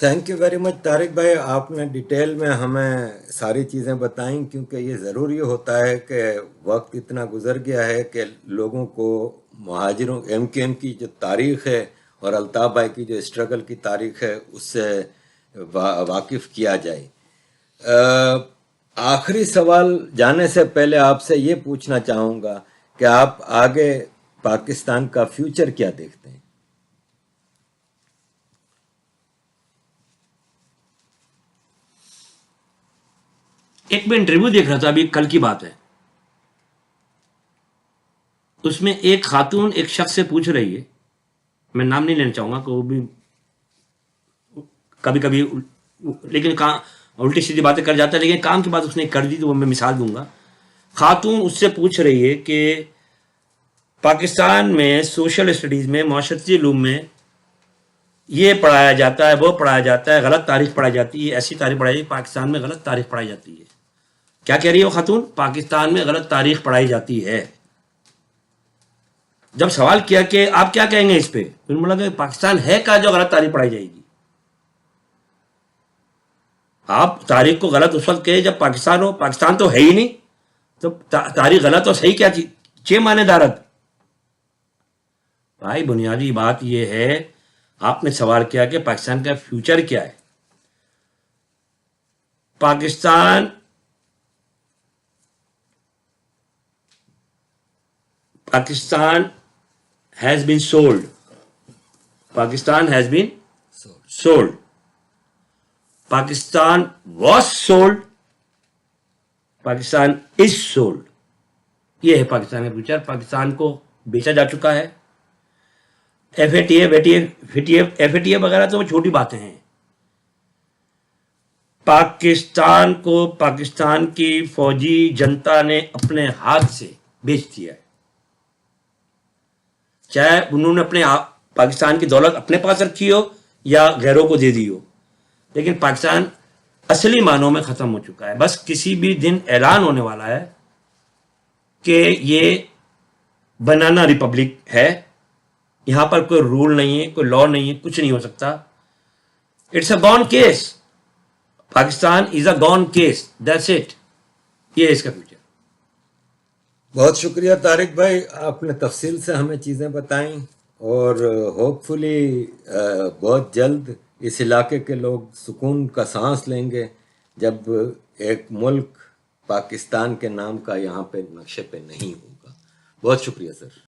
thank you very much Tariq بھائی، آپ نے ڈیٹیل میں ہمیں ساری چیزیں بتائیں، کیونکہ یہ ضروری ہوتا ہے کہ وقت اتنا گزر گیا ہے کہ لوگوں کو مہاجروں ایم کیو ایم کی جو تاریخ ہے اور الطاف بھائی کی جو اسٹرگل کی تاریخ ہے اس سے واقف کیا جائے۔ آخری سوال جانے سے پہلے آپ سے یہ پوچھنا چاہوں گا کہ آپ آگے پاکستان کا فیوچر کیا دیکھتے ہیں؟ ایک میں انٹرویو دیکھ رہا تھا، ابھی کل کی بات ہے، اس میں ایک خاتون ایک شخص سے پوچھ رہی ہے، میں نام نہیں لینا چاہوں گا کہ وہ بھی کبھی کبھی لیکن الٹی سیدھی باتیں کر جاتا ہے، لیکن کام کی بات اس نے کر دی تو وہ میں مثال دوں گا۔ خاتون اس سے پوچھ رہی ہے کہ پاکستان میں سوشل اسٹڈیز میں، معاشرتی علوم میں یہ پڑھایا جاتا ہے، وہ پڑھایا جاتا ہے، غلط تاریخ پڑھائی جاتی ہے، ایسی تاریخ پڑھائی جاتی ہے، پاکستان میں غلط تاریخ پڑھائی جاتی ہے۔ کیا کہہ رہی ہے وہ خاتون؟ پاکستان میں غلط تاریخ پڑھائی جاتی ہے۔ جب سوال کیا کہ آپ کیا کہیں گے اس پہ، انہوں نے بولا کہ پاکستان ہے کیا جو غلط تاریخ پڑھائی جائے گی؟ آپ تاریخ کو غلط اس وقت کہے جب پاکستان ہو، پاکستان تو ہے ہی نہیں، تو تاریخ غلط اور صحیح کیا چیز؟ چھ معنی دارت۔ بھائی بنیادی بات یہ ہے، آپ نے سوال کیا کہ پاکستان کا فیوچر کیا ہے۔ Pakistan has been sold. Pakistan has been sold. Pakistan was sold. Pakistan is sold. یہ ہے پاکستان کا فیوچر۔ پاکستان کو بیچا جا چکا ہے۔ ایف اے ٹی اے وغیرہ تو وہ چھوٹی باتیں ہیں۔ پاکستان کو پاکستان کی فوجی جنتا نے اپنے ہاتھ سے بیچ دیا ہے، چاہے انہوں نے اپنے پاکستان کی دولت اپنے پاس رکھی ہو یا غیروں کو دے دی ہو، لیکن پاکستان اصلی معنوں میں ختم ہو چکا ہے۔ بس کسی بھی دن اعلان ہونے والا ہے کہ یہ بنانا ریپبلک ہے، یہاں پر کوئی رول نہیں ہے، کوئی لا نہیں ہے، کچھ نہیں ہو سکتا۔ It's a gone case, Pakistan is a gone case, that's it. یہ ہے اس کا فیوچر۔ بہت شکریہ طارق بھائی، آپ نے تفصیل سے ہمیں چیزیں بتائیں، اور ہوپ فلی بہت جلد اس علاقے کے لوگ سکون کا سانس لیں گے جب ایک ملک پاکستان کے نام کا یہاں پہ نقشے پہ نہیں ہوگا۔ بہت شکریہ سر۔